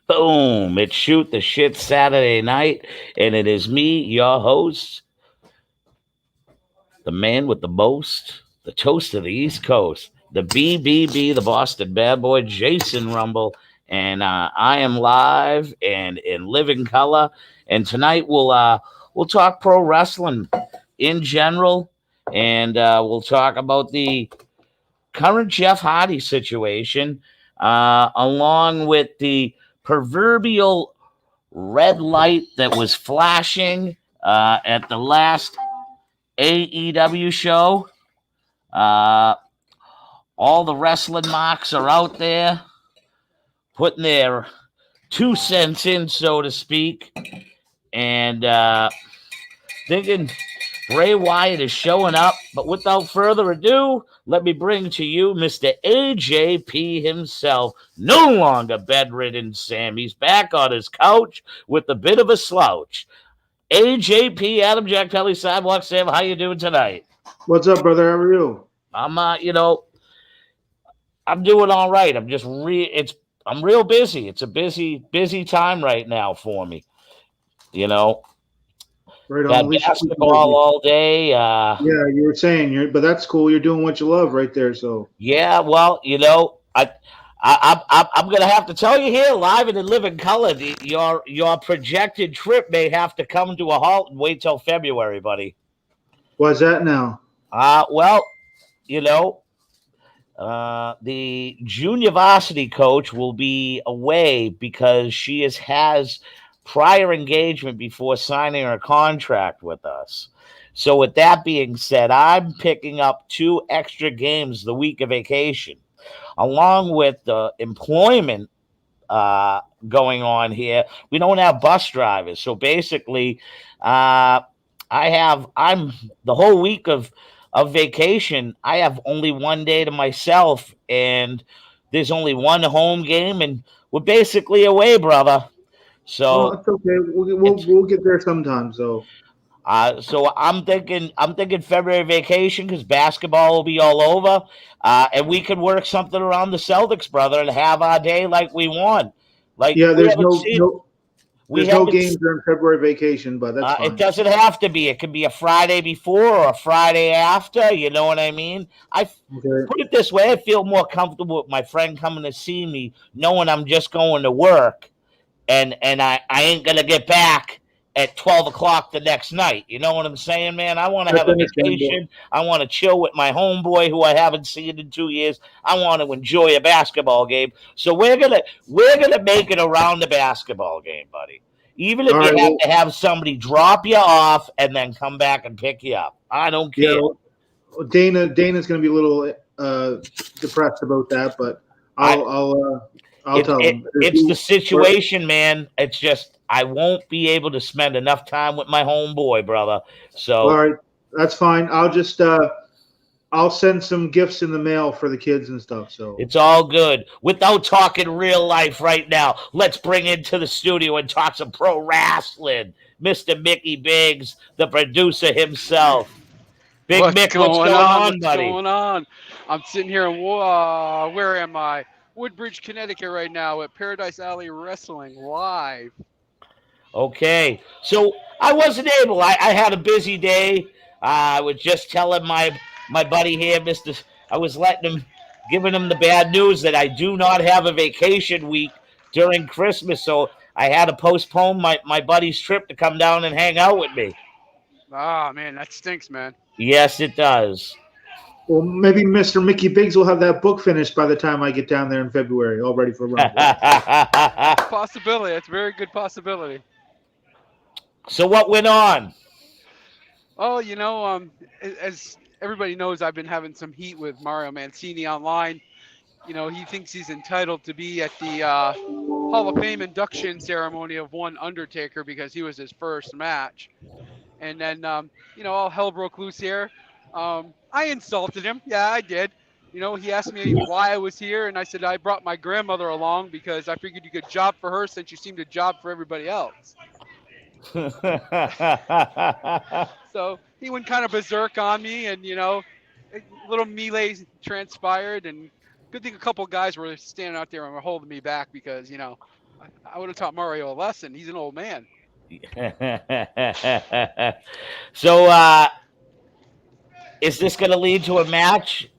Boom! It's Shoot the Shit Saturday night, and it is me, your host, the man with the most, the toast of the East Coast, the BBB, the Boston Bad Boy, Jason Rumble, and I am live and in living color. And tonight we'll talk pro wrestling in general, and we'll talk about the current Jeff Hardy situation, along with the proverbial red light that was flashing at the last AEW show. Uh, all the wrestling marks are out there putting their 2 cents in, so to speak, and thinking Bray Wyatt is showing up. But without further ado, let me bring to you Mr. AJP himself, no longer bedridden Sam. He's back on his couch with a bit of a slouch. AJP, Adam Jack Pelly, Sidewalk Sam, how you doing tonight? What's up, brother? How are you? I'm I'm doing all right. I'm real busy. It's a busy time right now for me. You know, Right on. had At least you're keeping basketball busy. all day. Yeah, you were saying but that's cool. You're doing what you love right there. So, Yeah, well, I'm gonna have to tell you here, live and in living color, your projected trip may have to come to a halt and wait till February, buddy. why's that now? Well, you know, the junior varsity coach will be away because has prior engagement before signing her contract with us. So, with that being said, I'm picking up 2 extra games the week of vacation, along with the employment uh, going on here. We don't have bus drivers, so basically, I'm the whole week of vacation. I have only one day to myself, and there's only one home game, and we're basically away, brother. Well, So that's okay. it's We'll get there sometime. So, so I'm thinking February vacation because basketball will be all over, and we could work something around the Celtics, brother, and have our day like we want. Like yeah, we haven't seen we there's no haven't. games during February vacation, but that's It fine. doesn't have to be. It can be a Friday before or a Friday after. You know what I mean? I Okay. put it this way: I feel more comfortable with my friend coming to see me, knowing I'm just going to work, and I ain't gonna get back at 12 o'clock the next night. You know what I'm saying, man? I want to That's have a understandable. vacation. I want to chill with my homeboy who I haven't seen in 2 years. I want to enjoy a basketball game. So we're gonna make it around the basketball game, buddy. Even if All you right. have Well, to have somebody drop you off and then come back and pick you up, I don't yeah. care. Dana's going to be a little depressed about that, but I I'll It, tell it him. it's the situation, man. It's just I won't be able to spend enough time with my homeboy, brother. All So right. That's fine. I'll send some gifts in the mail for the kids and stuff. So, it's all good. Without talking real life right now, let's bring into the studio and talk some pro wrestling. Mr. Mickey Biggs, the producer himself. Big What's Mick, what's going going on? on, What's buddy? going on? I'm sitting here in where am I? Woodbridge, Connecticut, right now at Paradise Alley Wrestling live. Okay. So I wasn't able. I had a busy day. I was just telling my buddy here, Mister. I was letting him, giving him the bad news that I do not have a vacation week during Christmas. So I had to postpone my buddy's trip to come down and hang out with me. Ah, man, that stinks, man. Yes, it does. well, maybe Mr. Mickey Biggs will have that book finished by the time I get down there in February, all ready for Rumble. It's a possibility. It's a very good possibility. So what went on? Oh, as everybody knows, I've been having some heat with Mario Mancini online. He thinks he's entitled to be at the Hall of Fame induction ceremony of one Undertaker because he was his first match. And then, all hell broke loose here. I insulted him. Yeah, I did. He asked me why I was here, and I said I brought my grandmother along because I figured you could job for her since you seem to job for everybody else. So he went kind of berserk on me, and a little melee transpired, and good thing a couple guys were standing out there and were holding me back because I would have taught Mario a lesson. He's an old man. So, is this going to lead to a match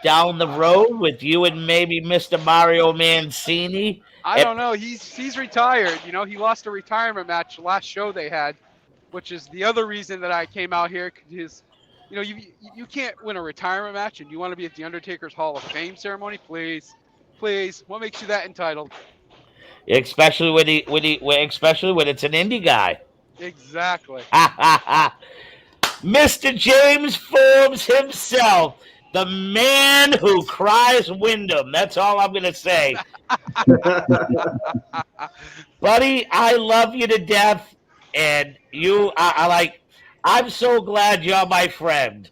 down the road with you and maybe Mr. Mario Mancini? I don't know. He's retired. You know, he lost a retirement match last show they had, which is the other reason that I came out here. Because, you know, you can't win a retirement match, and you want to be at the Undertaker's Hall of Fame ceremony. Please, what makes you that entitled? Especially especially when it's an indie guy. Exactly. Mr. James Forbes himself, the man who cries Wyndham. That's all I'm going to say. Buddy, I love you to death. And I'm so glad you're my friend.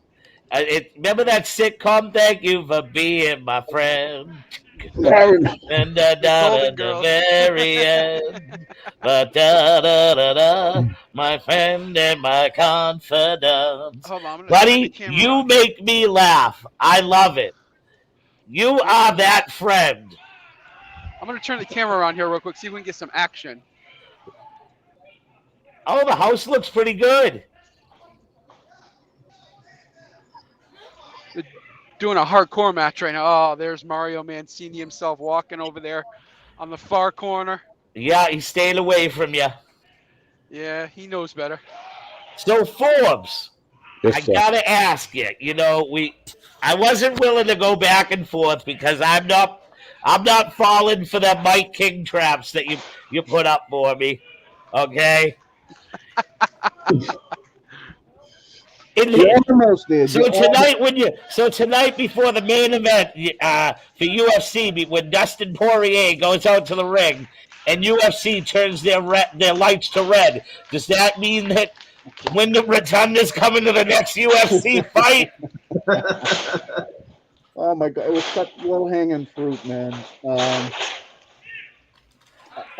Remember that sitcom? Thank you for being my friend. And the very end, my friend and my confidant. Hold on, Buddy, you make me laugh. I love it. You are that friend. I'm going to turn the camera around here real quick, see if we can get some action. Oh, the house looks pretty good. They're doing a hardcore match right now. Oh, there's Mario Mancini himself walking over there on the far corner. Yeah, he's staying away from you. Yeah, he knows better. So, Forbes, I gotta ask you. You know, I wasn't willing to go back and forth because I'm not falling for the Mike King traps that you put up for me. Okay. Almost did. So tonight before the main event for UFC, when Dustin Poirier goes out to the ring and UFC turns their lights to red, does that mean that Wyndham Rotunda's coming to the next UFC fight? Oh my God, it was such low-hanging fruit, man. I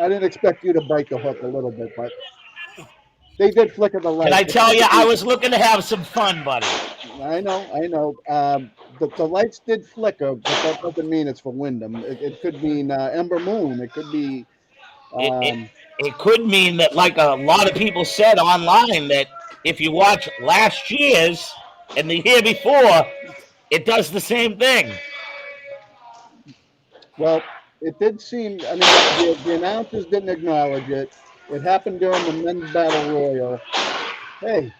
didn't expect you to bite the hook a little bit, but they did flicker the light. Can I tell you, I was looking to have some fun, buddy. I know. The lights did flicker, but that doesn't mean it's for Wyndham. It could mean Ember Moon. It could be. It could mean that, like a lot of people said online, that if you watch last year's and the year before, it does the same thing. Well, it did seem. I mean, the announcers didn't acknowledge it. It happened during the men's battle royal. Hey.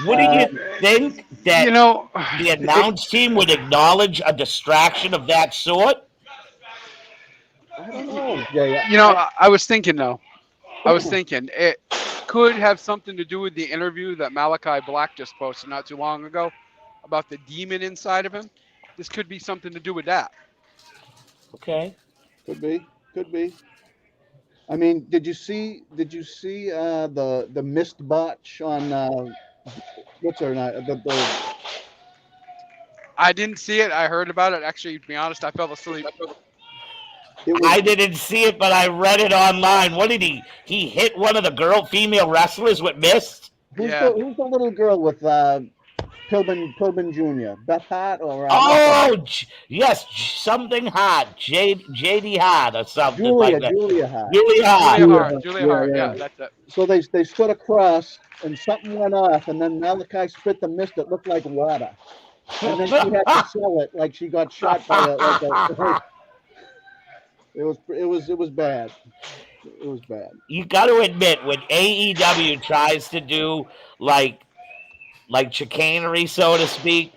What do you think that the announce team would acknowledge a distraction of that sort? I don't know. Yeah. You know, I was thinking though. It could have something to do with the interview that Malachi Black just posted not too long ago about the demon inside of him. This could be something to do with that. Okay. Could be. I mean, did you see the missed botch on what's her name? I didn't see it. I heard about it. Actually, to be honest, I fell asleep. I didn't see it, but I read it online. What did he hit one of the female wrestlers with mist? Who's the little girl with Pilbin Jr.? Beth Hart or? Yes, something Hart, JD Hart or something like that. Julia Hart. Julia Hart. Yeah, that's it. So they stood across, and something went off, and then Malachi spit the mist that looked like water, and then she had to sell it like she got shot by It was bad. It was bad. You got to admit, when AEW tries to do like chicanery, so to speak,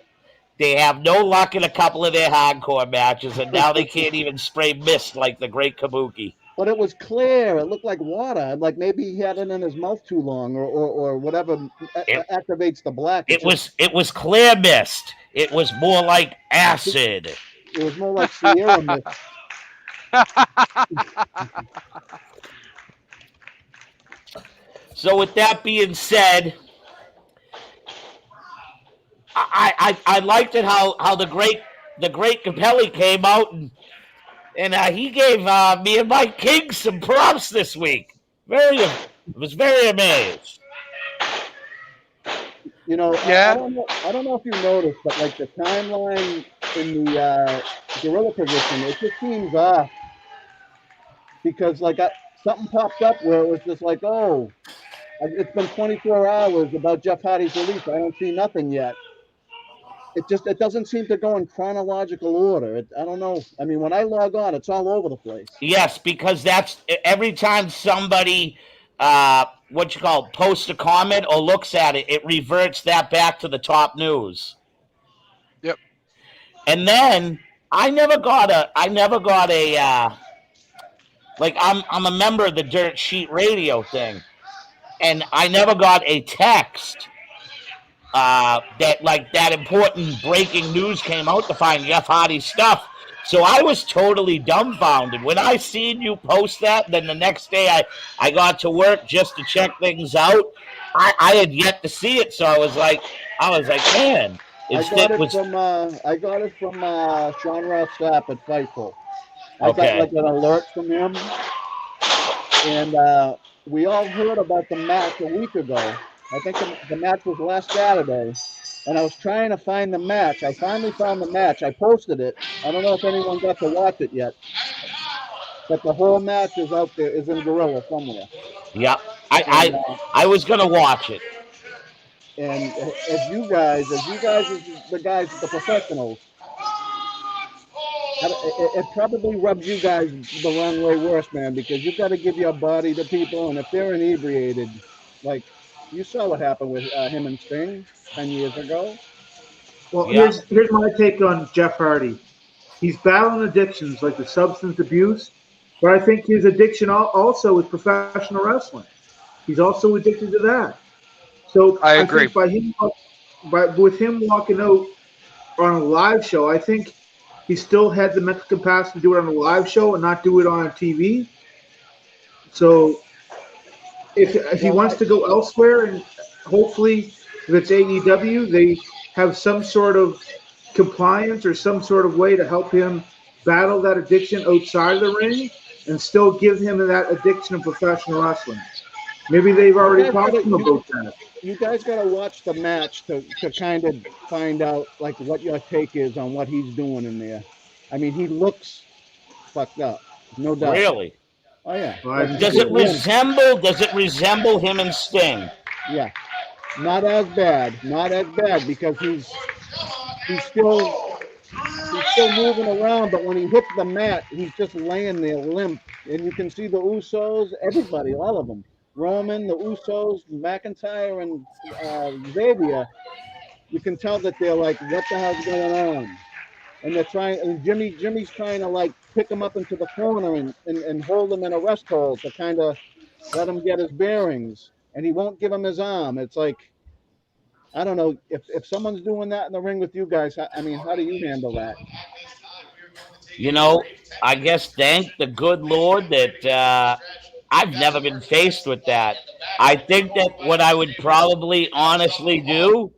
they have no luck in a couple of their hardcore matches, and now they can't even spray mist like the Great Kabuki. But it was clear. It looked like water. Like maybe he had it in his mouth too long, or whatever activates the black. It was clear mist. It was more like acid. It was more like Sierra mist. So with that being said, I liked it how the great Capelli came out and he gave me and Mike King some props this week. Was very amazed. You know, yeah. I don't know if you noticed, but like the timeline in the gorilla position, it just seems off. because like something popped up where it was just like, oh, it's been 24 hours about Jeff Hardy's release. I don't see nothing yet. It doesn't seem to go in chronological order. I don't know. I mean, when I log on, it's all over the place. Yes, because that's every time somebody what you call posts a comment or looks at it, it reverts that back to the top news. Yep. And then I never got a like I'm a member of the Dirt Sheet Radio thing, and I never got a text that important breaking news came out to find Jeff Hardy's stuff. So I was totally dumbfounded when I seen you post that. Then the next day I got to work just to check things out. I had yet to see it, so I was like, man. I got it from Sean Ross Sapp at Fightful. I got like an alert from him, and we all heard about the match a week ago. I think the match was last Saturday, and I was trying to find the match. I finally found the match. I posted it. I don't know if anyone got to watch it yet, but the whole match is out there, is in Gorilla somewhere. Yeah, I was gonna watch it. And as you guys, the guys, the professionals, it probably rubs you guys the wrong way worse, man, because you've got to give your body to people, and if they're inebriated, like you saw what happened with him and Sting 10 years ago. Well, here's my take on Jeff Hardy. He's battling addictions like the substance abuse, but I think his addiction also is professional wrestling. He's also addicted to that. So I agree. Think with him walking out on a live show, I think he still had the mental capacity to do it on a live show and not do it on a TV. So if he wants to go elsewhere, and hopefully if it's AEW, they have some sort of compliance or some sort of way to help him battle that addiction outside of the ring and still give him that addiction of professional wrestling. Maybe they've already talked to him about that. You guys got to watch the match to kind of find out like what your take is on what he's doing in there. I mean, he looks fucked up, no doubt. Really? Oh yeah. Does it resemble him and Sting? Yeah. Not as bad because he's still moving around, but when he hits the mat, he's just laying there limp, and you can see the Usos, everybody, all of them. Roman, the Usos, McIntyre, and Xavier, you can tell that they're like, what the hell's going on? And they're trying, and Jimmy's trying to like pick him up into the corner and hold him in a rest hold to kind of let him get his bearings, and he won't give him his arm. It's like, I don't know, if someone's doing that in the ring with you guys, I mean, how do you handle that? You know, I guess thank the good Lord that I've never been faced with that. I think that what I would probably honestly do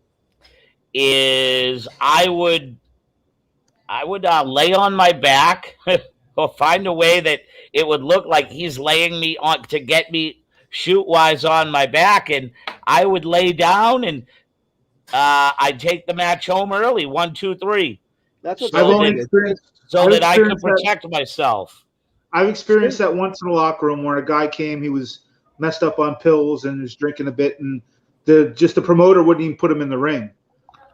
is I would lay on my back or find a way that it would look like he's laying me on to get me shoot-wise on my back, and I would lay down and I'd take the match home early, 1, 2, 3. That's what so that I could protect myself. I've experienced that once in a locker room where a guy came, he was messed up on pills and was drinking a bit, and the promoter wouldn't even put him in the ring.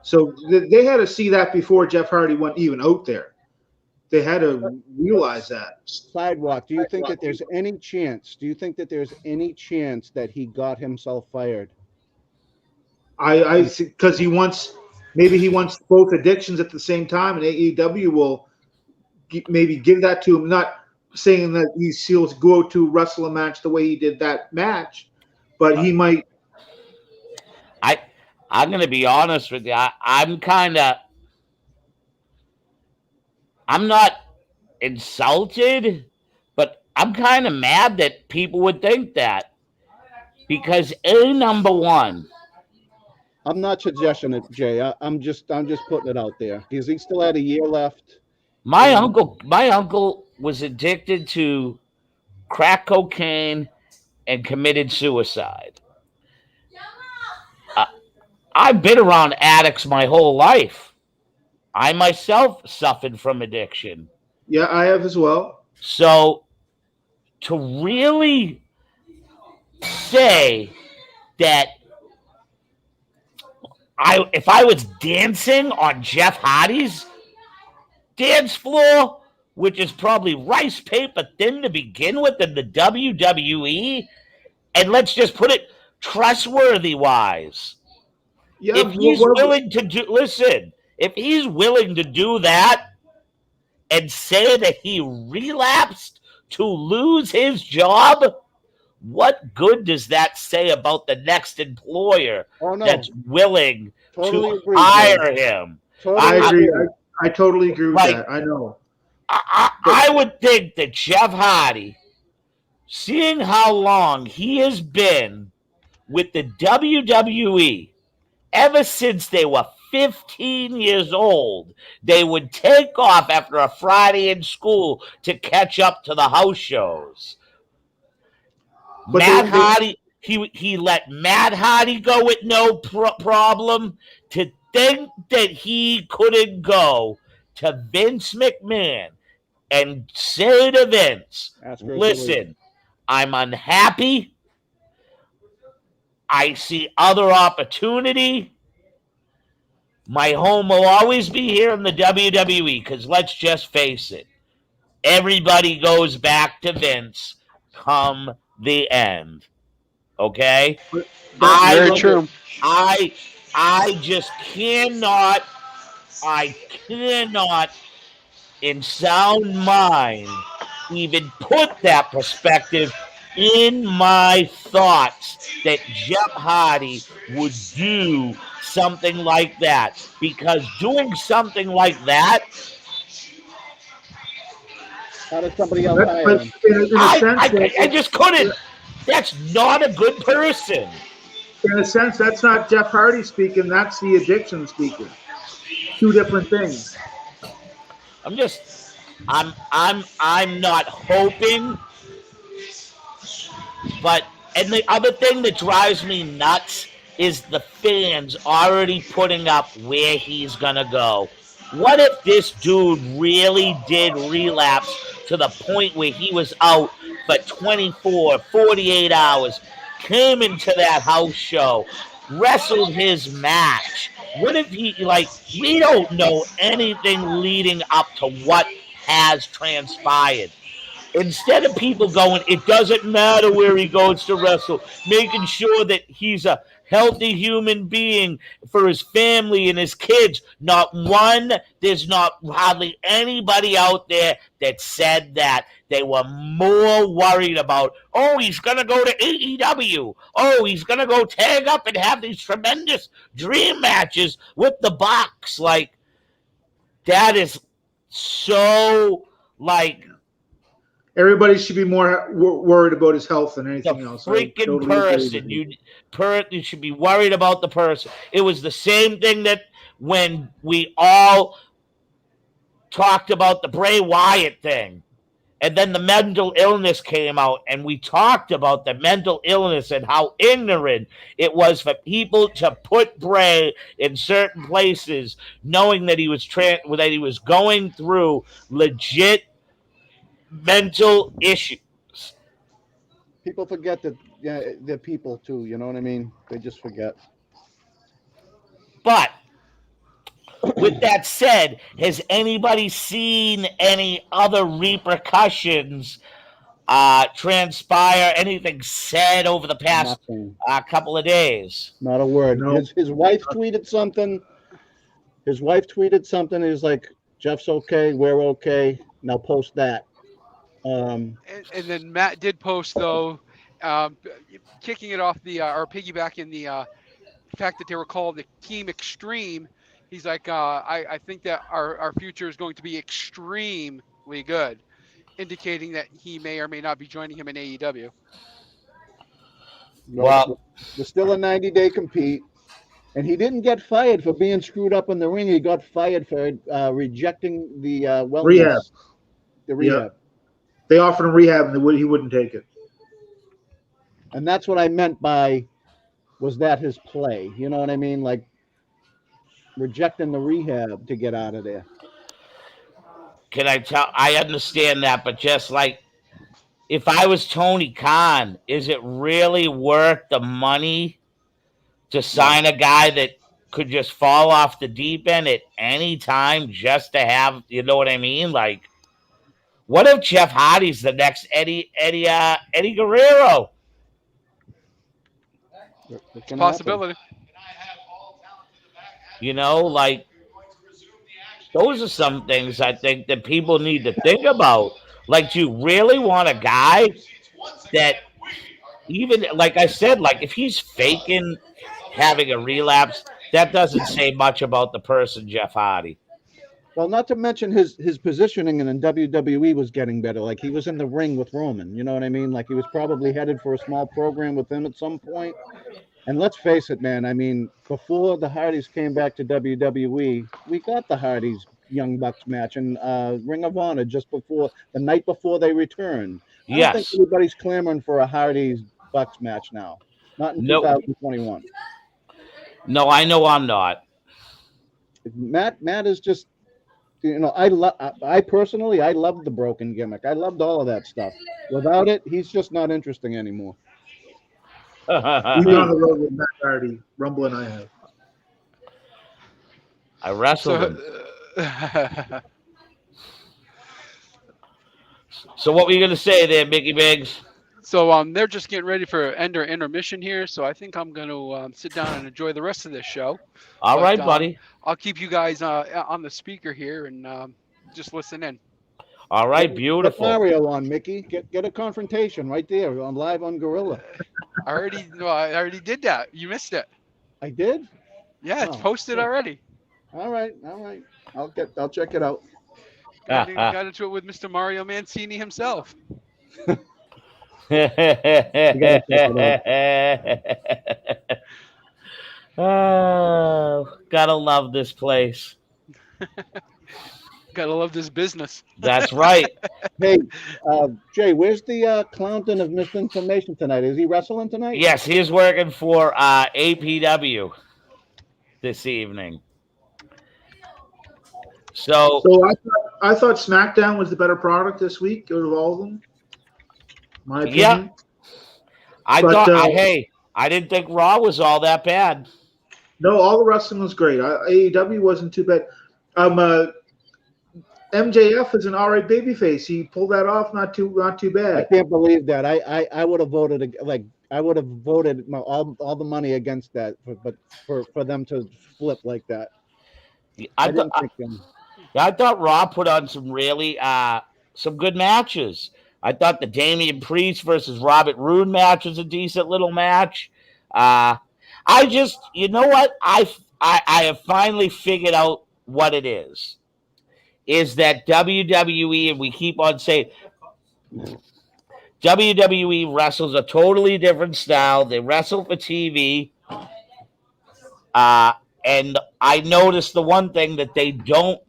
So they had to see that before Jeff Hardy went even out there. They had to realize that. Sidewalk, do you think that there's any chance that he got himself fired? Because he wants both addictions at the same time, and AEW will maybe give that to him. Not saying that he'll go to wrestle a match the way he did that match, but he might. I'm going to be honest with you. I'm not insulted, but I'm kind of mad that people would think that, because number one. I'm not suggesting it, Jay. I'm just putting it out there because he still had a year left. My uncle was addicted to crack cocaine and committed suicide. I've been around addicts my whole life. I myself suffered from addiction. Yeah, I have as well. So to really say that if I was dancing on Jeff Hardy's dance floor, which is probably rice paper thin to begin with in the WWE, and let's just put it trustworthy wise. Yeah, If he's willing to if he's willing to do that and say that he relapsed to lose his job, what good does that say about the next employer that's willing to hire him? I agree. I totally agree with that. I know. I would think that Jeff Hardy, seeing how long he has been with the WWE, ever since they were 15 years old, they would take off after a Friday in school to catch up to the house shows. But Matt Hardy, he let Matt Hardy go with no problem. To think that he couldn't go to Vince McMahon and say to Vince, listen, I'm unhappy. I see other opportunity. My home will always be here in the WWE because let's just face it, everybody goes back to Vince come the end. Okay? Very true. I just cannot in sound mind even put that perspective in my thoughts that Jeff Hardy would do something like that, because doing something like that, how does somebody else hire him? I just couldn't. That's not a good person. In a sense, that's not Jeff Hardy speaking. That's the addiction speaking. Two different things. I'm not hoping, but and the other thing that drives me nuts is the fans already putting up where he's gonna go. What if this dude really did relapse to the point where he was out for 24, 48 hours, came into that house show, wrestled his match? What if he, we don't know anything leading up to what has transpired. Instead of people going, it doesn't matter where he goes to wrestle, making sure that he's a healthy human being for his family and his kids. There's not hardly anybody out there that said that. They were more worried about, he's going to go to AEW. He's going to go tag up and have these tremendous dream matches with the Bucks. That is so, everybody should be more worried about his health than anything else. Freaking person. You should be worried about the person. It was the same thing that when we all talked about the Bray Wyatt thing, and then the mental illness came out, and we talked about the mental illness and how ignorant it was for people to put Bray in certain places, knowing that he was going through legit mental issues. People forget that they're people too. You know what I mean? They just forget. But with that said, has anybody seen any other repercussions transpire? Anything said over the past couple of days? Not a word. No. His wife tweeted something. He's like, Jeff's okay. We're okay. Now post that. And then Matt did post, though, kicking it off or piggybacking the fact that they were called the Team Extreme. He's like, I think that our future is going to be extremely good, indicating that he may or may not be joining him in AEW. Well, there's still a 90-day compete, and he didn't get fired for being screwed up in the ring. He got fired for rejecting the wellness. Rehab. The rehab. Yep. They offered him rehab, and he wouldn't take it. And that's what I meant by, was that his play? You know what I mean? Rejecting the rehab to get out of there. Can I tell? I understand that, but just if I was Tony Khan, is it really worth the money to sign a guy that could just fall off the deep end at any time just to have, you know what I mean? Like, what if Jeff Hardy's the next Eddie Guerrero? It can Possibility. You know, like, those are some things I think that people need to think about. Like, do you really want a guy that, even like I said, like if he's faking having a relapse, that doesn't say much about the person, Jeff Hardy. Well, not to mention his positioning in WWE was getting better. Like he was in the ring with Roman. You know what I mean? Like he was probably headed for a small program with him at some point. And let's face it, man. I mean, before the Hardys came back to WWE, we got the Hardys Young Bucks match in Ring of Honor just before the night before they returned. I don't think anybody's clamoring for a Hardys Bucks match now. Not in 2021. No, I know I'm not. Matt is just, you know, I personally loved the broken gimmick. I loved all of that stuff. Without it, he's just not interesting anymore. We've been on the road with Matt Hardy, Rumble and I have. I wrestled him. So what were you going to say there, Mickey Biggs? So they're just getting ready for intermission here. So I think I'm going to sit down and enjoy the rest of this show. All right, buddy. I'll keep you guys on the speaker here and just listen in. All right, beautiful. Get Mario on, Mickey. Get a confrontation right there on live on Gorilla. I already did that. You missed it. I did? Yeah, it's posted already. All right. I'll check it out. Got into it with Mr. Mario Mancini himself. Oh, gotta love this place. Gotta love this business. That's right. Hey, Jay, where's the Clownton of misinformation tonight? Is he wrestling tonight? Yes, he's working for APW this evening. So I thought SmackDown was the better product this week out of all of them. My opinion. Yeah. I didn't think Raw was all that bad. No, all the wrestling was great. AEW wasn't too bad. MJF is an alright babyface. He pulled that off, not too bad. I can't believe that. I would have voted all the money against that, for them to flip like that. I thought Raw put on some really some good matches. I thought the Damian Priest versus Robert Roode match was a decent little match. You know what? I have finally figured out what it is. Is that WWE, and we keep on saying WWE wrestles a totally different style. They wrestle for TV. And I noticed the one thing that they don't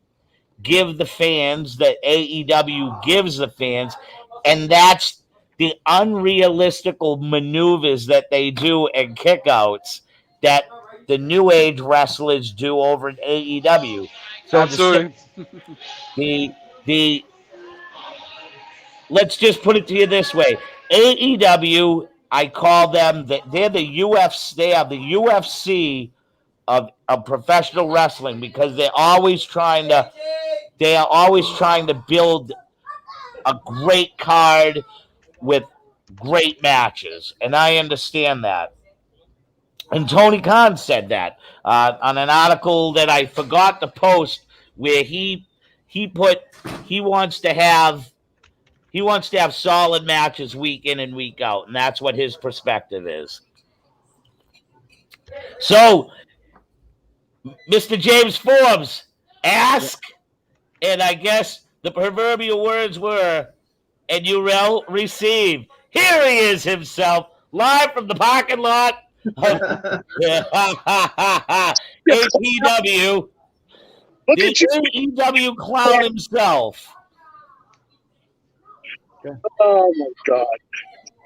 give the fans that AEW gives the fans, and that's the unrealistical maneuvers that they do and kickouts that the New Age wrestlers do over at AEW. So absolutely. Let's just put it to you this way. AEW, I call them they're the UFC. They are the UFC of professional wrestling because they are always trying to build a great card with great matches, and I understand that. And Tony Khan said that on an article that I forgot to post, where he wants to have solid matches week in and week out, and that's what his perspective is. So, Mr. James Forbes, ask, and I guess the proverbial words were, and you will receive. Here he is himself, live from the parking lot. APW, Look the at you. AEW clown himself. Oh my God.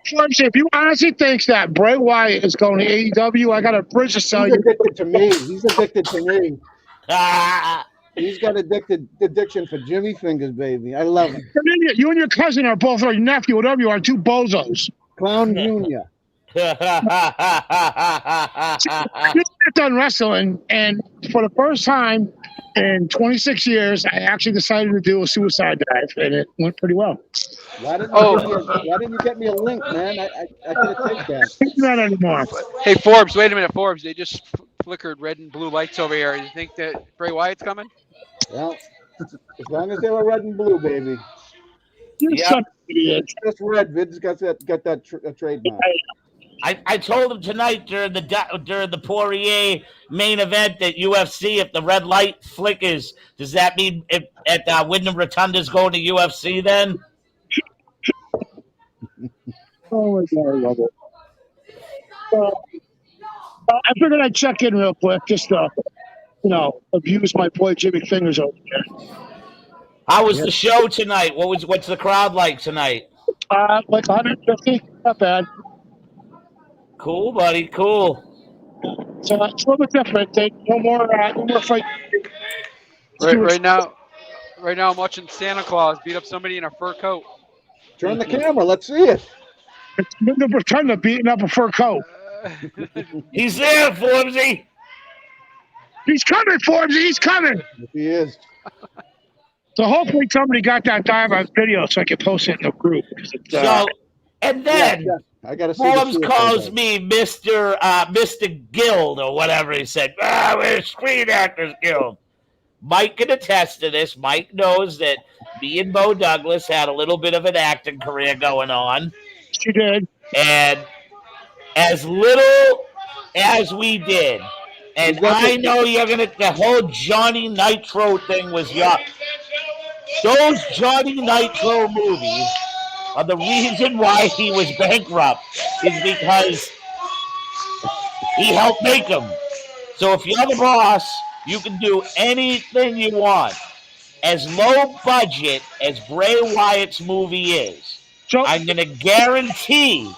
Forbes, if you honestly think that Bray Wyatt is going to AEW, I got a bridge to sell He's you. addicted to me. He's addicted to me. He's got addiction for Jimmy Fingers, baby. I love it. You're an idiot. You and your cousin are both, or your nephew, whatever you are, two bozos. Clown Junior. You get done wrestling, and for the first time in 26 years, I actually decided to do a suicide dive, and it went pretty well. Why didn't you get me a link, man? I could have taken that. Can't do that anymore. Hey, Forbes, wait a minute, Forbes. They just flickered red and blue lights over here. You think that Bray Wyatt's coming? Well, as long as they were red and blue, baby. You're Yep. such an idiot. Just red. Vince got that trademark. I told him tonight during the Poirier main event at UFC, if the red light flickers, does that mean at Wyndham Rotunda's going to UFC then? Oh my God, I love it. I figured I'd check in real quick, just to, abuse my boy Jimmy Fingers over there. How was the show tonight? What's the crowd like tonight? Like 150, not bad. Cool, buddy. Cool. So it's a little bit different. No more fight. Right now, I'm watching Santa Claus beat up somebody in a fur coat. Turn the camera. Let's see it. It's the pretender beating up a fur coat. He's there, Forbesy. He's coming, Forbes. He's coming. If he is. So hopefully somebody got that dive on video so I can post it in the group. So, and then I gotta see Forbes the calls me Mr. Guild or whatever he said. We're Screen Actors Guild. Mike can attest to this. Mike knows that me and Bo Douglas had a little bit of an acting career going on. She did. And as little as we did, and I know the whole Johnny Nitro thing was those Johnny Nitro movies are the reason why he was bankrupt is because he helped make them. So if you're the boss, you can do anything you want. As low budget as Bray Wyatt's movie is, So I'm going to guarantee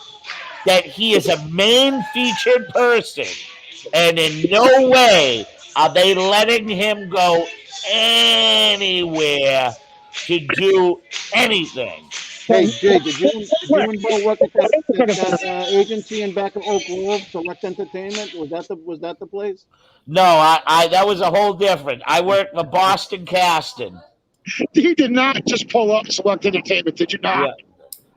that he is a main featured person, and in no way are they letting him go anywhere to do anything. Hey, Jay, did you and Bo work at that agency in back of Oak Grove, Select Entertainment? Was that the place? No, I that was a whole different. I worked for Boston Casting. he did not just pull up Select Entertainment, did you not? Yeah.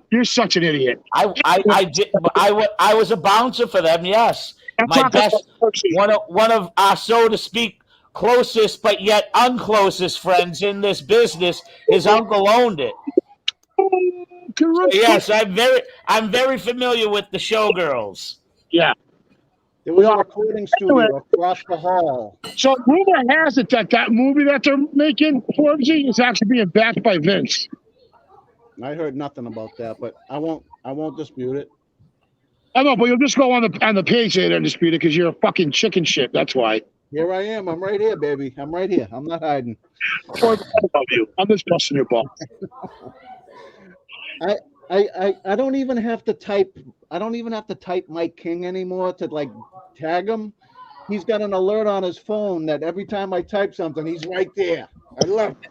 You're such an idiot. I did. I was a bouncer for them. Yes, I'm my talking best about Percy. one of our, so to speak, closest but yet unclosest friends in this business. His uncle owned it. Yes, I'm very familiar with the Showgirls. Yeah. There was a recording studio across the hall. So rumor has it that movie that they're making, Forbesy, is actually being backed by Vince. I heard nothing about that, but I won't dispute it. I know, but you'll just go on the page there and dispute it because you're a fucking chicken shit. That's why. Here I am. I'm right here, baby. I'm right here. I'm not hiding. Forbes, I love you. I'm just busting your ball. I don't even have to type. I don't even have to type Mike King anymore to like tag him. He's got an alert on his phone that every time I type something, he's right there. I love it.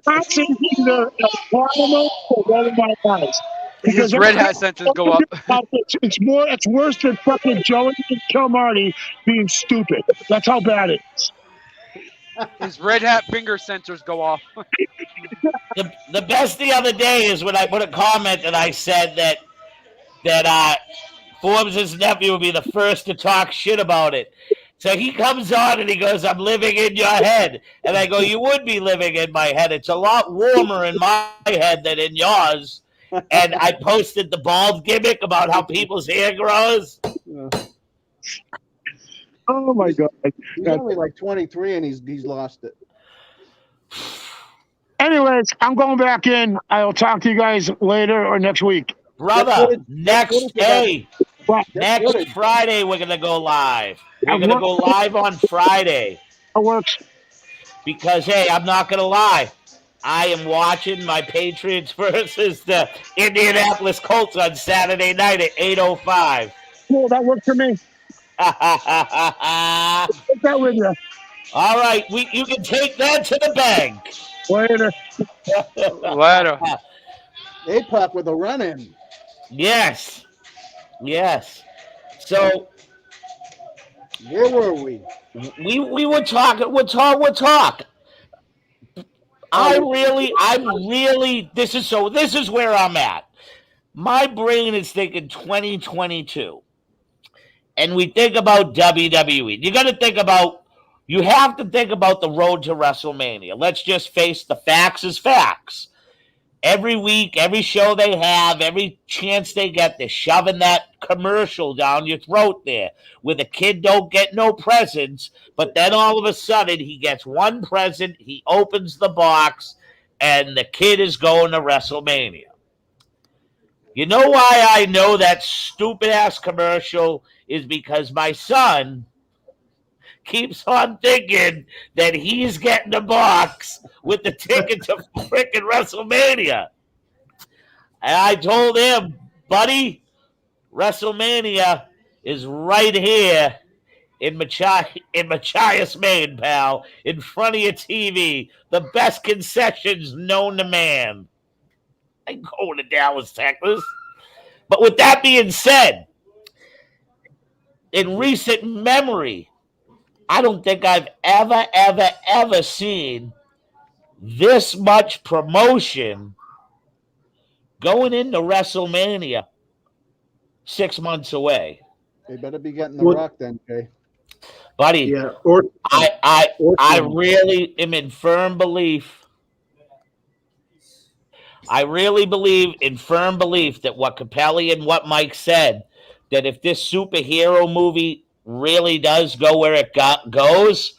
I'm saying either Guantanamo or one of my guys. His red hat sensors go up. It's worse than fucking Joey and Kilmarty being stupid. That's how bad it is. His red hat finger sensors go off. The best the other day is when I put a comment and I said that Forbes' nephew would be the first to talk shit about it. So he comes on and he goes, "I'm living in your head." And I go, "You would be living in my head. It's a lot warmer in my head than in yours." And I posted the bald gimmick about how people's hair grows. Oh my God. He's only like 23 and he's lost it. Anyways, I'm going back in. I'll talk to you guys later or next week. Brother, next Footage. Friday we're going to go live. We're going to go live on Friday. It works. Because, hey, I'm not going to lie. I am watching my Patriots versus the Indianapolis Colts on Saturday night at 8:05. Cool, that worked for me. Take that with you. All right, you can take that to the bank. Later. Later. APOC with a run-in. Yes. So Where were we? we were talking. We'll talk. I'm really. This is where I'm at. My brain is thinking 2022, and we think about WWE. You have to think about the road to WrestleMania. Let's just face the facts as facts. Every week, every show they have, every chance they get, they're shoving that commercial down your throat there where the kid don't get no presents, but then all of a sudden he gets one present, he opens the box, and the kid is going to WrestleMania. You know why I know that stupid-ass commercial is because my son keeps on thinking that he's getting a box with the ticket to freaking WrestleMania. And I told him, buddy, WrestleMania is right here in Machias, Maine, pal, in front of your TV. The best concessions known to man. I'm going to Dallas, Texas. But with that being said, in recent memory, I don't think I've ever seen this much promotion going into WrestleMania 6 months away. They better be getting the Rock then, Jay. Buddy, Yeah. I really am in firm belief. I really believe in firm belief that what Capelli and what Mike said, that if this superhero movie really does go where it goes,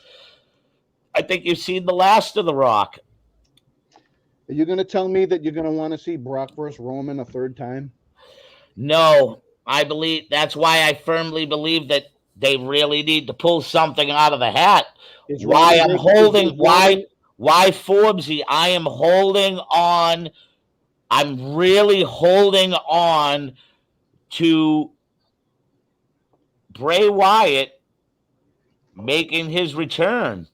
I think you've seen the last of The Rock. Are you going to tell me that you're going to want to see Brock versus Roman a third time? No, I believe that's why I firmly believe that they really need to pull something out of the hat. Why Forbesy? I am holding on. I'm really holding on to Bray Wyatt making his return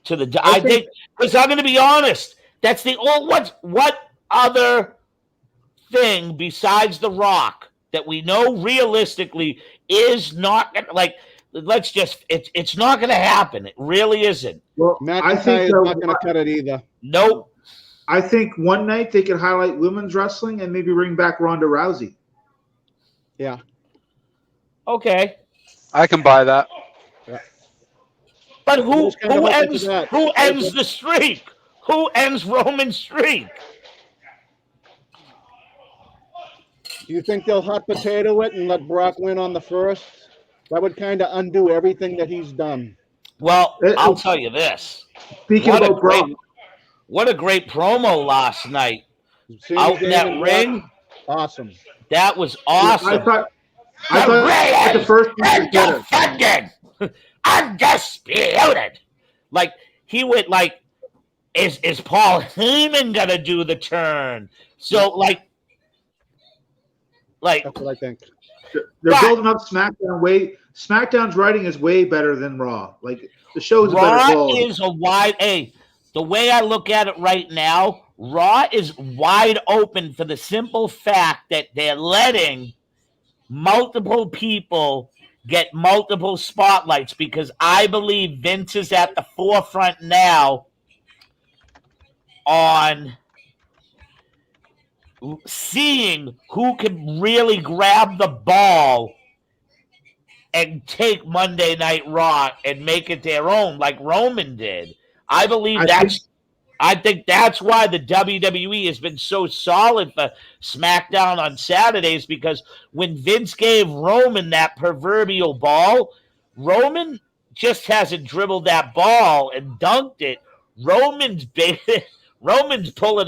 to the. I think because I'm going to be honest. That's the old. What other thing besides The Rock that we know realistically is not like? Let's just. It's not going to happen. It really isn't. Well, I think McIntyre's not going to cut it either. Nope. I think one night they could highlight women's wrestling and maybe bring back Ronda Rousey. Yeah. Okay. I can buy that. Yeah. But who ends that. the streak? Who ends Roman's streak? Do you think they'll hot potato it and let Brock win on the first? That would kind of undo everything that he's done. Well, I'll tell you this. Speaking about Brock, what a great promo last night. Out in that ring. Awesome. That was awesome. I thought the first one was better. Undisputed. Like he went like, is Paul Heyman gonna do the turn? So like that's what I think. They're building up SmackDown. SmackDown's writing is way better than Raw. Like the show's better Raw quality. is a wide. Hey, the way I look at it right now, Raw is wide open for the simple fact that they're letting multiple people get multiple spotlights because I believe Vince is at the forefront now on seeing who can really grab the ball and take Monday Night Raw and make it their own like Roman did. I think that's why the WWE has been so solid for SmackDown on Saturdays, because when Vince gave Roman that proverbial ball, Roman just hasn't dribbled that ball and dunked it. Roman's pulling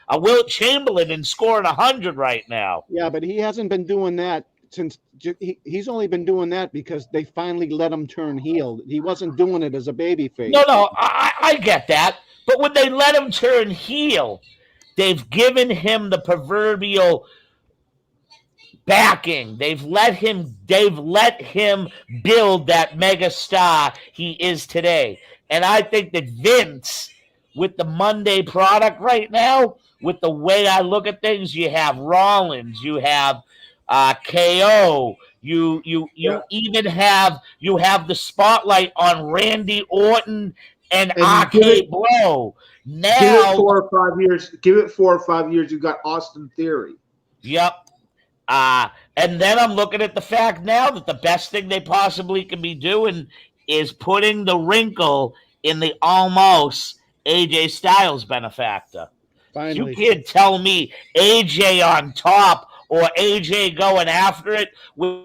a Wilt Chamberlain and scoring 100 right now. Yeah, but he hasn't been doing that since he's only been doing that because they finally let him turn heel. He wasn't doing it as a babyface. No, I get that. But when they let him turn heel, they've given him the proverbial backing. They've let him build that mega star he is today. And I think that Vince, with the Monday product right now, with the way I look at things, you have Rollins, you have KO, you Yeah. even have the spotlight on Randy Orton and And give RK it Bro. give it Now, 4 or 5 years. Give it 4 or 5 years. You got Austin Theory. yep. And then I'm looking at the fact now that the best thing they possibly can be doing is putting the wrinkle in the almost AJ Styles benefactor. You Finally. can't tell me AJ on top or AJ going after it with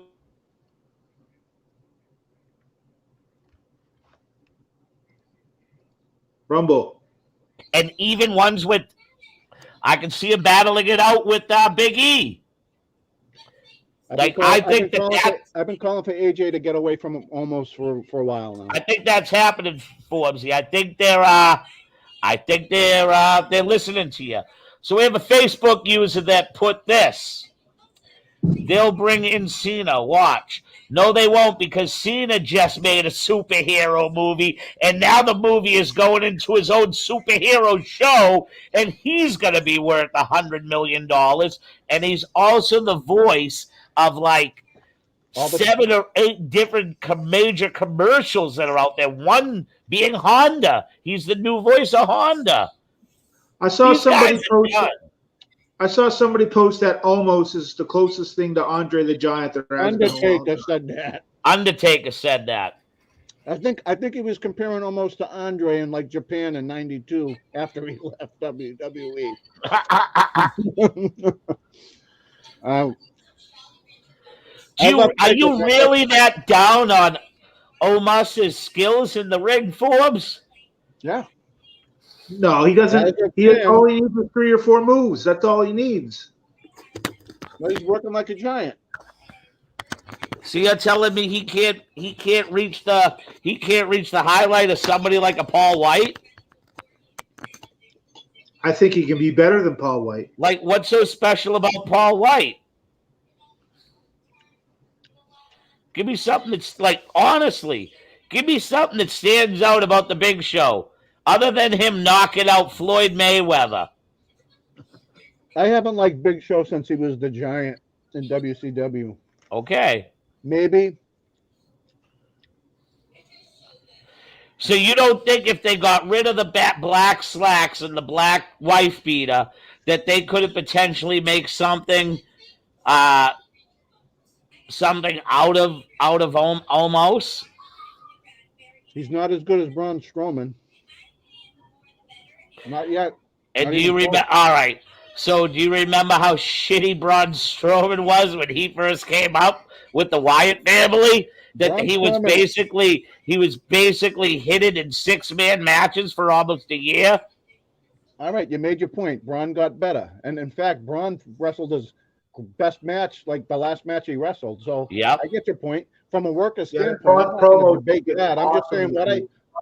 Rumble. and even ones with I can see him battling it out with Big E. Like I think I've been calling for AJ to get away from him almost for a while now. I think that's happening, Forbesy. I think they're listening to you. So we have a Facebook user that put this. They'll bring in Cena. Watch. No, they won't, because Cena just made a superhero movie, and now the movie is going into his own superhero show, and he's going to be worth $100 million. And he's also the voice of like 7 or 8 different major commercials that are out there. One being Honda. He's the new voice of Honda. I saw These somebody guys are post. done. I saw somebody post that Almost is the closest thing to Andre the Giant there has been in a long Undertaker time. said that. Undertaker said that. I think he was comparing almost to Andre in like Japan in '92 after he left WWE. Are you really that down on Omos's skills in the ring, Forbes? Yeah. No, he doesn't. All he needs is 3 or 4 moves. That's all he needs. Well, he's working like a giant. So you're telling me he can't reach the highlight of somebody like a Paul White? I think he can be better than Paul White. Like, what's so special about Paul White? Give me something that's like, honestly, give me something that stands out about the Big Show, other than him knocking out Floyd Mayweather. I haven't liked Big Show since he was the Giant in WCW. Okay. Maybe. So you don't think if they got rid of the black slacks and the black wife beater that they could have potentially make something out of Omos? He's not as good as Braun Strowman. Not yet. And do you remember? All right. So do you remember how shitty Braun Strowman was when he first came up with the Wyatt family? That he was basically hidden in 6-man matches for almost a year. All right, you made your point. Braun got better, and in fact, Braun wrestled his best match, like the last match he wrestled. So yeah, I get your point. From a worker standpoint, promo I'm just saying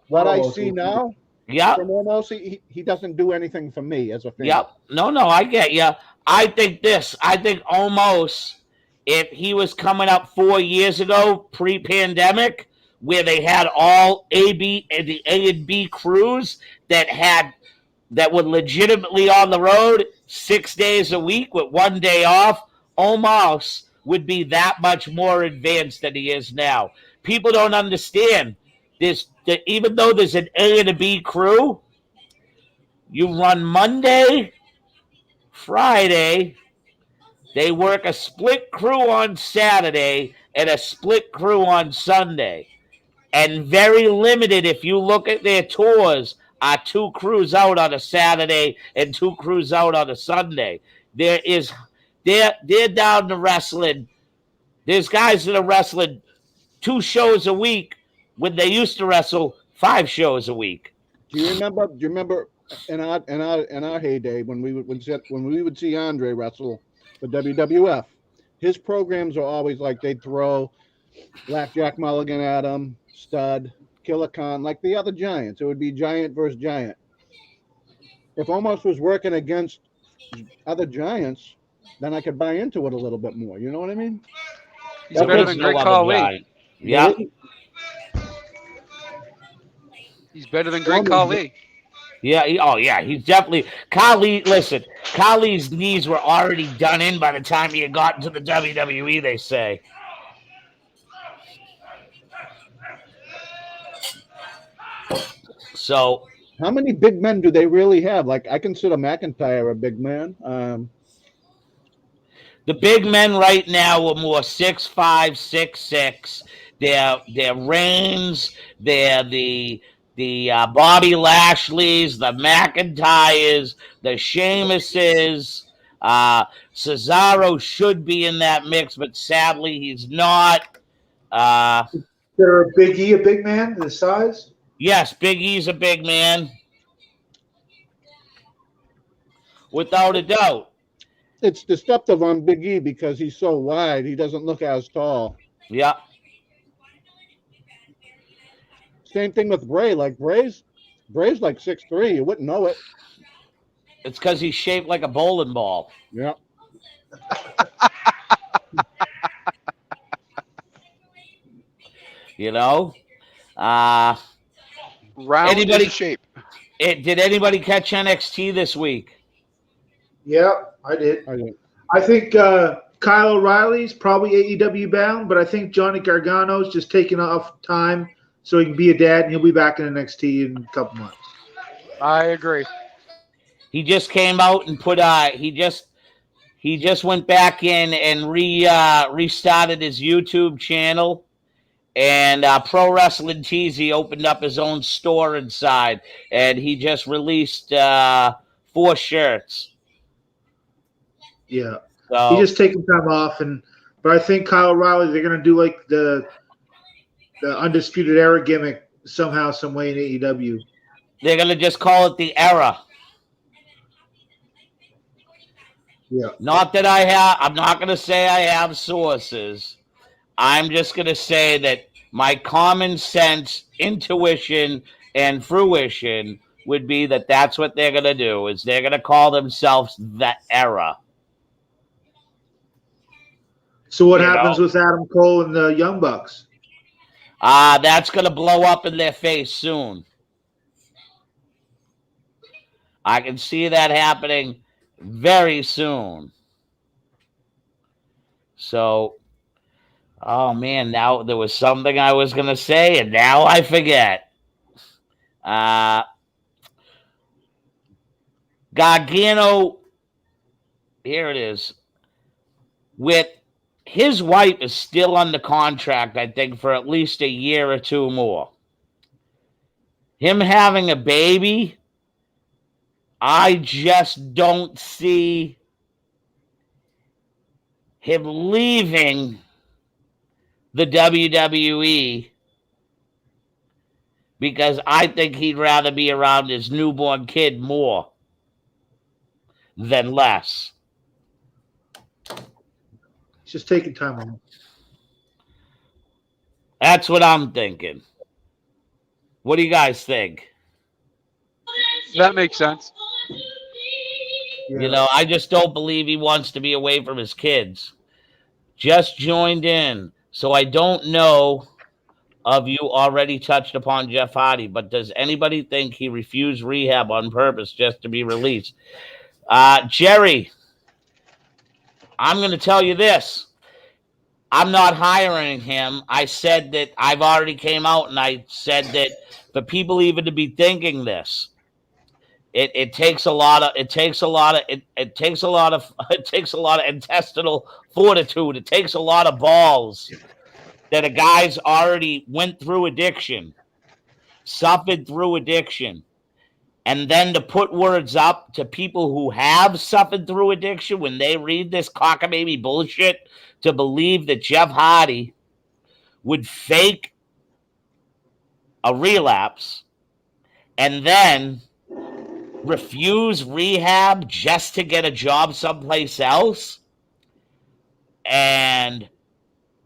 what I see now. Yeah, from almost he doesn't do anything for me as a fan. Yep. No, I get you. I think almost if he was coming up 4 years ago, pre-pandemic, where they had all the A and B crews that were legitimately on the road 6 days a week with 1 day off, Omos would be that much more advanced than he is now. People don't understand this. That even though there's an A and a B crew, you run Monday, Friday, they work a split crew on Saturday and a split crew on Sunday. And very limited, if you look at their tours, are 2 crews out on a Saturday and 2 crews out on a Sunday. They're down to wrestling. There's guys that are wrestling 2 shows a week when they used to wrestle 5 shows a week. Do you remember in our heyday when we would see Andre wrestle for WWF? His programs are always like they'd throw Blackjack Mulligan at him, Stud, Killer Khan, like the other Giants. It would be Giant versus Giant. If Omos was working against other Giants, then I could buy into it a little bit more. You know what I mean? He's better than Great Khali. Yeah. He's better than Great Khali. Yeah. Oh, yeah. He's definitely Khali. Listen, Khali's knees were already done in by the time he had gotten to the WWE. They say. So, How many big men do they really have? Like, I consider McIntyre a big man. the big men right now are more 6'5", 6'6". They're Reigns. They're the Bobby Lashley's, the McIntyres, the Sheamuses. Cesaro should be in that mix, but sadly he's not. They're a Big E, a big man, the size. Yes, Big E's a big man, without a doubt. It's deceptive on Big E because he's so wide. He doesn't look as tall. Yeah. Same thing with Bray. Like Bray's like 6'3". You wouldn't know it. It's because he's shaped like a bowling ball. Yeah. You know? Round Anybody- in shape. Did anybody catch NXT this week? Yeah, I did. I think Kyle O'Reilly's probably AEW bound, but I think Johnny Gargano's just taking off time so he can be a dad, and he'll be back in NXT in a couple months. I agree. He just came out and put he just went back in and restarted his YouTube channel, and Pro Wrestling Tees, he opened up his own store inside, and he just released 4 shirts. Yeah. So He's just taking time off, but I think Kyle O'Reilly, they're gonna do like the Undisputed Era gimmick somehow, some way in AEW. they're gonna just call it the Era. Yeah. Not that I'm not gonna say I have sources. I'm just gonna say that my common sense, intuition, and fruition would be that that's what they're gonna do. Is they're gonna call themselves the Era. So what You happens know? with Adam Cole and the Young Bucks? That's gonna blow up in their face soon. I can see that happening very soon. So, oh man, now there was something I was gonna say, and now I forget. Gargano, here it is. With his wife is still under contract, I think, for at least a year or 2 more. Him having a baby, I just don't see him leaving the WWE, because I think he'd rather be around his newborn kid more than less. He's just taking time off. That's what I'm thinking. What do you guys think? That makes sense. Yeah. You know, I just don't believe he wants to be away from his kids. Just joined in. So I don't know of you already touched upon Jeff Hardy, but does anybody think he refused rehab on purpose just to be released? Jerry, I'm going to tell you this. I'm not hiring him. I said that I've already came out and I said that for people even to be thinking this, it takes a lot of intestinal fortitude. It takes a lot of balls that a guy's already went through addiction, suffered through addiction, and then to put words up to people who have suffered through addiction when they read this cockamamie bullshit, to believe that Jeff Hardy would fake a relapse and then refuse rehab just to get a job someplace else. And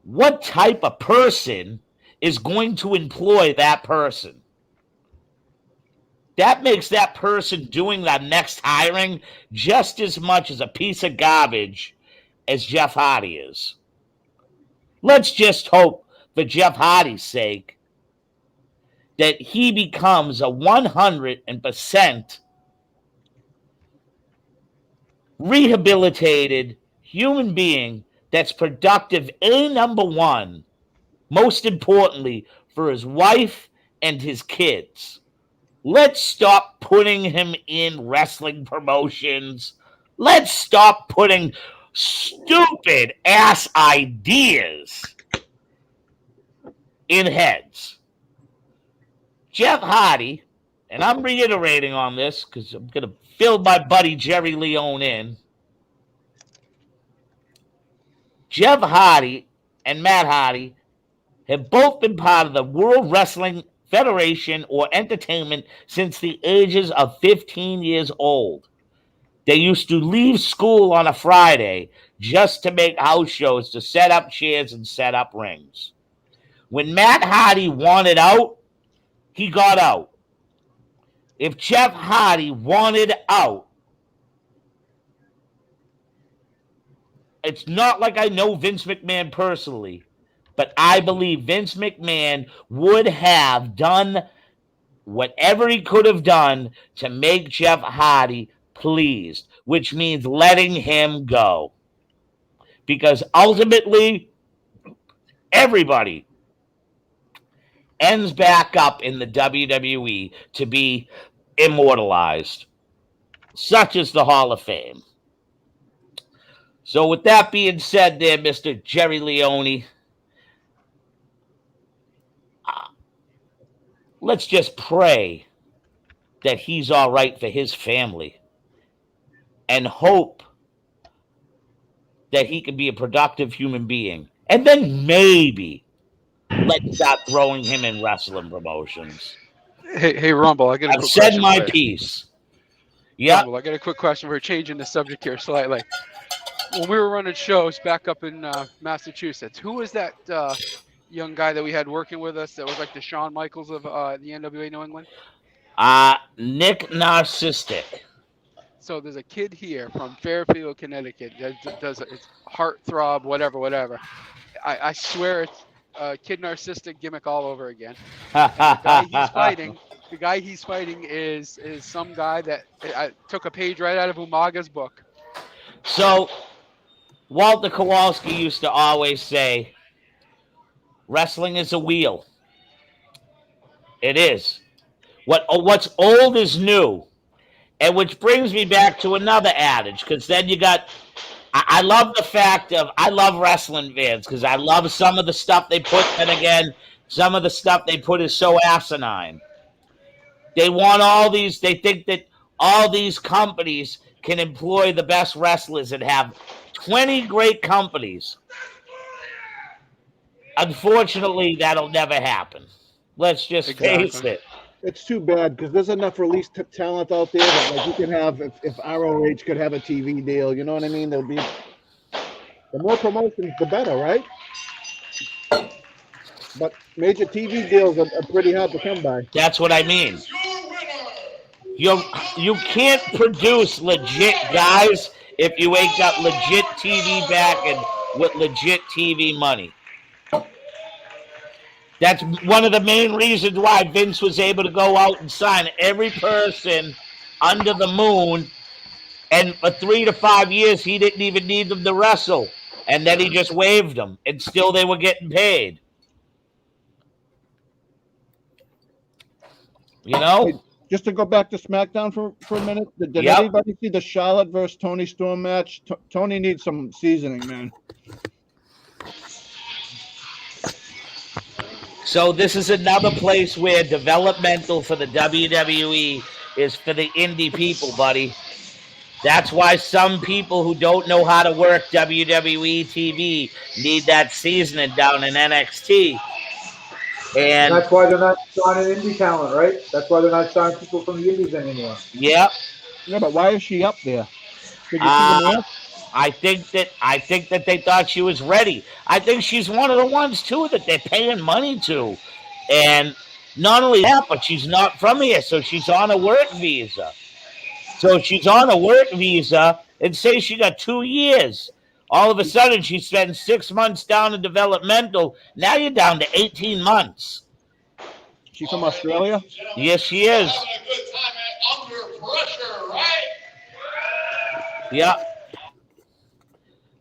what type of person is going to employ that person? That makes that person doing that next hiring just as much as a piece of garbage as Jeff Hardy is. Let's just hope, for Jeff Hardy's sake, that he becomes a 100% rehabilitated human being that's productive, number one, most importantly, for his wife and his kids. Let's stop putting him in wrestling promotions. Let's stop putting stupid ass ideas in heads. Jeff Hardy, and I'm reiterating on this because I'm going to fill my buddy Jerry Leone in. Jeff Hardy and Matt Hardy have both been part of the World Wrestling Federation or entertainment since the ages of 15 years old. They used to leave school on a Friday just to make house shows to set up chairs and set up rings. When Matt Hardy wanted out, he got out. If Jeff Hardy wanted out, it's not like I know Vince McMahon personally, but I believe Vince McMahon would have done whatever he could have done to make Jeff Hardy pleased, which means letting him go. Because ultimately, everybody ends back up in the WWE to be immortalized, such as the Hall of Fame. So with that being said there, Mr. Jerry Leone, let's just pray that he's all right for his family and hope that he can be a productive human being. And then maybe let's start throwing him in wrestling promotions. Hey, Rumble, I got a I've quick said question my for you. piece. Yeah. Rumble, I got a quick question. We're changing the subject here slightly. When we were running shows back up in Massachusetts, who was that young guy that we had working with us that was like the Shawn Michaels of the NWA New England? Nick Narcissistic. So there's a kid here from Fairfield, Connecticut that does it's Heartthrob, whatever. I swear it's Kid Narcissistic gimmick all over again. The guy he's fighting is some guy that I took a page right out of Umaga's book. So Walter Kowalski used to always say, wrestling is a wheel. It is. What's old is new. And which brings me back to another adage, because then you got, I love the fact of, I love wrestling fans, because I love some of the stuff they put, and again, some of the stuff they put is so asinine. They want all these, they think that all these companies can employ the best wrestlers and have 20 great companies. Unfortunately, that'll never happen. Let's just face it. It's too bad because there's enough released talent out there that like you can have if ROH could have a TV deal, you know what I mean? There'll be the more promotions, the better, right? But major TV deals are pretty hard to come by. That's what I mean. You can't produce legit guys if you ain't got legit TV backing with legit TV money. That's one of the main reasons why Vince was able to go out and sign every person under the moon. And for 3 to 5 years, he didn't even need them to wrestle. And then he just waived them. And still they were getting paid. You know? Hey, just to go back to SmackDown for a minute, did Yep. anybody see the Charlotte versus Tony Storm match? Tony needs some seasoning, man. So this is another place where developmental for the WWE is for the indie people, buddy. That's why some people who don't know how to work WWE TV need that seasoning down in NXT. And that's why they're not signing indie talent, right? That's why they're not signing people from the indies anymore. Yep. Yeah, but why is she up there? Did you see the match? I think that they thought she was ready. I think she's one of the ones too that they're paying money to, and not only that, but she's not from here, so she's on a work visa. So she's on a work visa, and say she got 2 years. All of a sudden, she spends 6 months down in developmental. Now you're down to 18 months. She from Australia? Yes, she is. Yeah.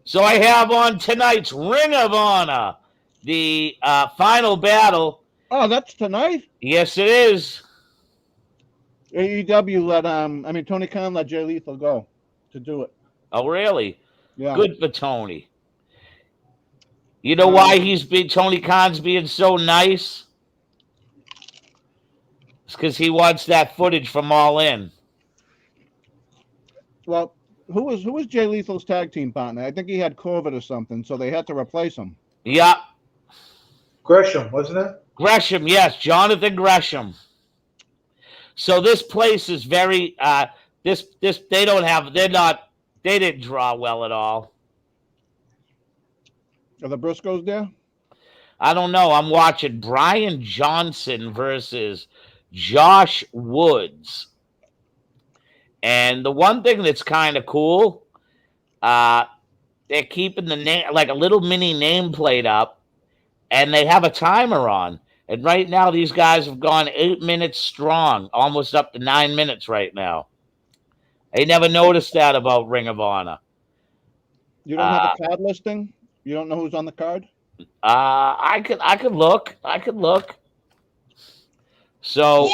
So I have on tonight's Ring of Honor, the final battle. Oh, that's tonight? Yes, it is. AEW let Tony Khan let Jay Lethal go to do it. Oh, really? Yeah. Good for Tony. You know why Tony Khan's being so nice? It's because he wants that footage from All In. Well, who was Jay Lethal's tag team partner? I think he had COVID or something, so they had to replace him. Yeah. Gresham, wasn't it? Gresham, yes, Jonathan Gresham. So this place is very they didn't draw well at all. Are the Briscoes there? I don't know. I'm watching Brian Johnson versus Josh Woods. And the one thing that's kind of cool, they're keeping the name, like a little mini nameplate up, and they have a timer on. And right now, these guys have gone 8 minutes strong, almost up to 9 minutes right now. I never noticed that about Ring of Honor. You don't have a card listing? You don't know who's on the card? I could look. So,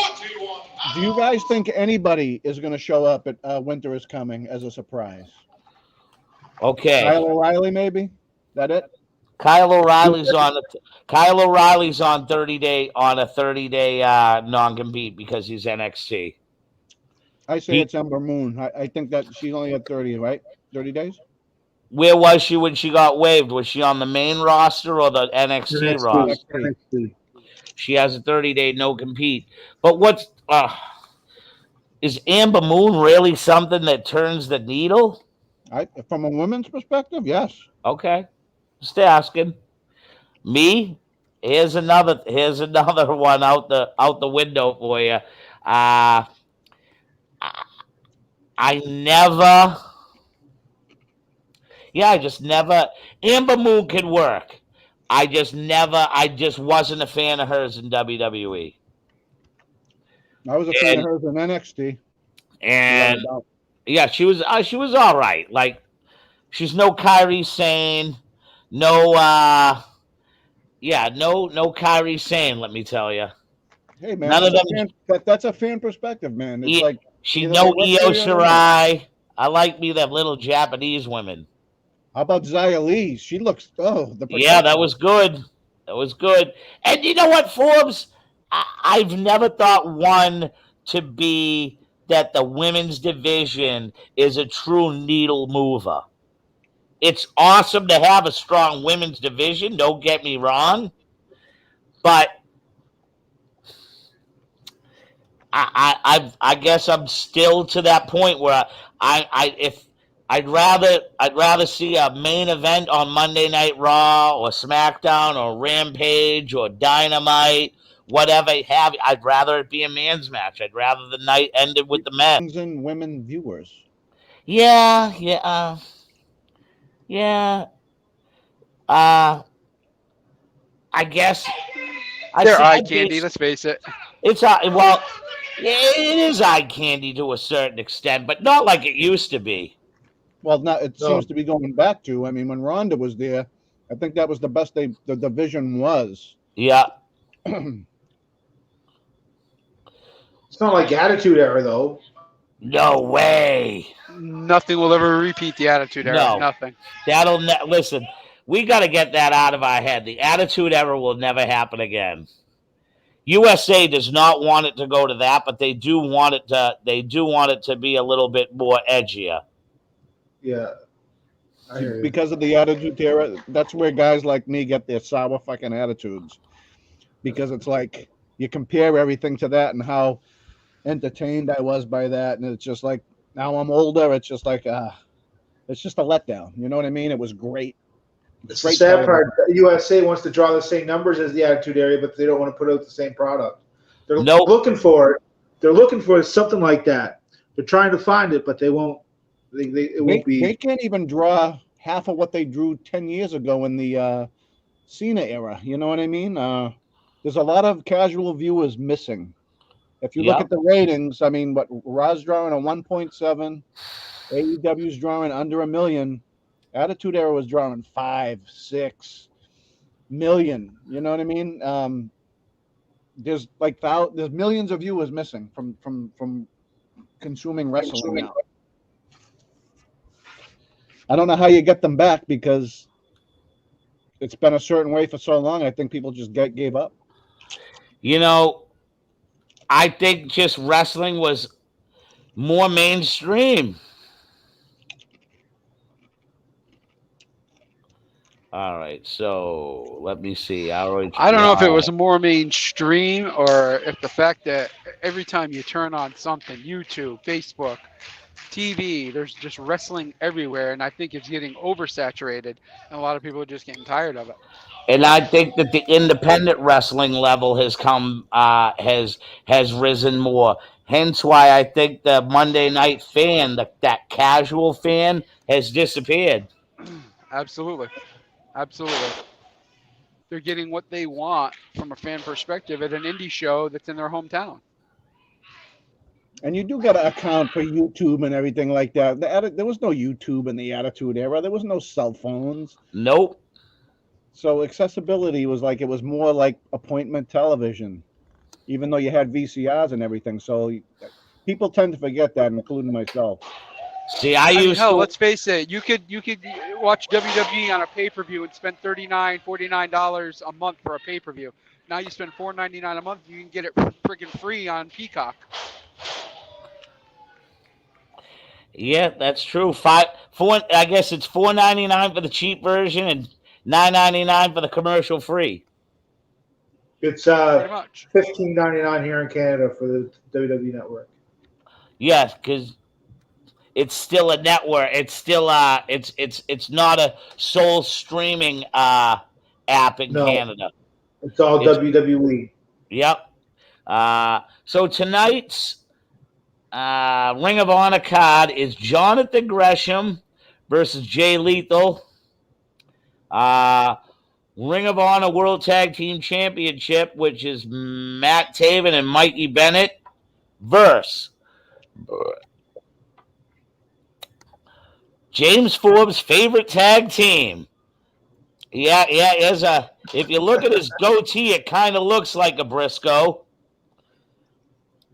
do you guys think anybody is going to show up at Winter is Coming as a surprise? okay, Kyle O'Reilly, maybe. That it? Kyle O'Reilly's on 30-day on a 30-day non-compete because he's NXT. I say it's Ember Moon. I think that she's only at 30, right? 30 days? Where was she when she got waived? Was she on the main roster or the NXT roster? NXT. She has a 30-day no compete. But is Amber Moon really something that turns the needle? From a women's perspective, yes. Okay, just asking. Me, here's another one out the window for you. I just never. Amber Moon can work. I just wasn't a fan of hers in WWE. I was a fan of hers in NXT. And yeah, she was all right. Like, she's no Kairi Sane, no Kairi Sane, let me tell you. Hey man, None of them. That's a fan perspective, man. It's like she's no Io Shirai. I like me them little Japanese women. How about Xia Li? She looks yeah, that was good. And you know what, Forbes? I've never thought one to be that the women's division is a true needle mover. It's awesome to have a strong women's division, don't get me wrong. But I guess I'm still to that point where I'd rather see a main event on Monday Night Raw or SmackDown or Rampage or Dynamite, whatever have you. I'd rather it be a man's match. I'd rather the night ended with the men. And women viewers. Yeah. I guess they're eye candy. Let's face it. It's it is eye candy to a certain extent, but not like it used to be. Well, now it seems to be going back to. I mean, when Ronda was there, I think that was the best the division was. Yeah. It's not like Attitude Era, though. No way. Nothing will ever repeat the Attitude Era. No. Nothing. Listen, we got to get that out of our head. The Attitude Era will never happen again. USA does not want it to go to that, but they do want it to be a little bit more edgier. Yeah. Because of the Attitude Era, that's where guys like me get their sour fucking attitudes. Because it's like you compare everything to that and how entertained I was by that, and it's just like now I'm older. It's just like it's just a letdown. You know what I mean? It was great. It's the sad part. USA wants to draw the same numbers as the Attitude Era, but they don't want to put out the same product. They're looking for it. They're looking for something like that. They're trying to find it, but they won't. It won't be. They can't even draw half of what they drew 10 years ago in the Cena era. You know what I mean? there's a lot of casual viewers missing. If you look Yep. at the ratings, I mean, what Raw's drawing a 1.7, AEW's drawing under 1 million, Attitude Era was drawing 5, 6 million. You know what I mean? There's there's millions of viewers missing from consuming wrestling now. I don't know how you get them back because it's been a certain way for so long. I think people just gave up. You know, I think just wrestling was more mainstream. All right, so let me see. I don't know if it was more mainstream or if the fact that every time you turn on something, YouTube, Facebook, TV, there's just wrestling everywhere, and I think it's getting oversaturated, and a lot of people are just getting tired of it. And I think that the independent wrestling level has has risen more. Hence why I think the Monday night fan, that casual fan, has disappeared. Absolutely. They're getting what they want from a fan perspective at an indie show that's in their hometown. And you do got to account for YouTube and everything like that. There was no YouTube in the Attitude Era. There was no cell phones. Nope. So accessibility was it was more like appointment television, even though you had VCRs and everything. So people tend to forget that, including myself. See, I used to. Let's face it. You could watch WWE on a pay-per-view and spend $39, $49 a month for a pay-per-view. Now you spend $4.99 a month. You can get it freaking free on Peacock. Yeah, that's true. I guess it's $4.99 for the cheap version and $9.99 for the commercial free. It's Pretty much. $15.99 here in Canada for the WWE Network. Yes, because it's still a network. It's still it's not a sole streaming app in Canada. It's all WWE. Yep. So tonight's Ring of Honor card is Jonathan Gresham versus Jay Lethal. Ring of Honor World Tag Team Championship, which is Matt Taven and Mikey Bennett versus James Forbes' favorite tag team. Yeah. If you look at his goatee, it kind of looks like a Briscoe.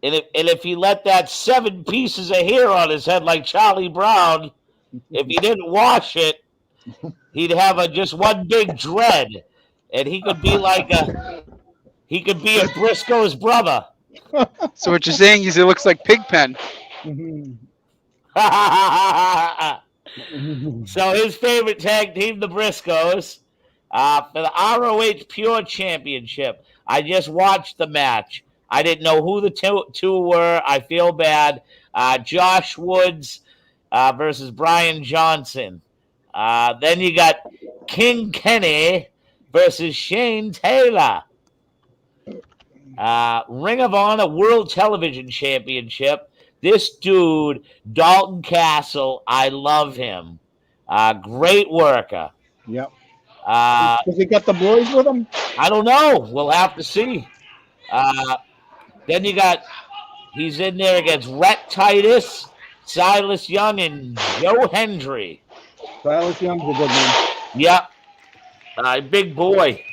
And if he let that 7 pieces of hair on his head like Charlie Brown, if he didn't wash it, he'd have just one big dread, and he could be a Briscoe's brother. So what you're saying is it looks like Pigpen. So his favorite tag team, the Briscoes, for the ROH Pure Championship. I just watched the match. I didn't know who the two were. I feel bad. Josh Woods versus Brian Johnson. Then you got King Kenny versus Shane Taylor. Ring of Honor World Television Championship. This dude, Dalton Castle, I love him. Great worker. Yep. Does he got the boys with him? I don't know. We'll have to see. Then he's in there against Rhett Titus, Silas Young, and Joe Hendry. Silas Young's a good one. Yep. Big boy.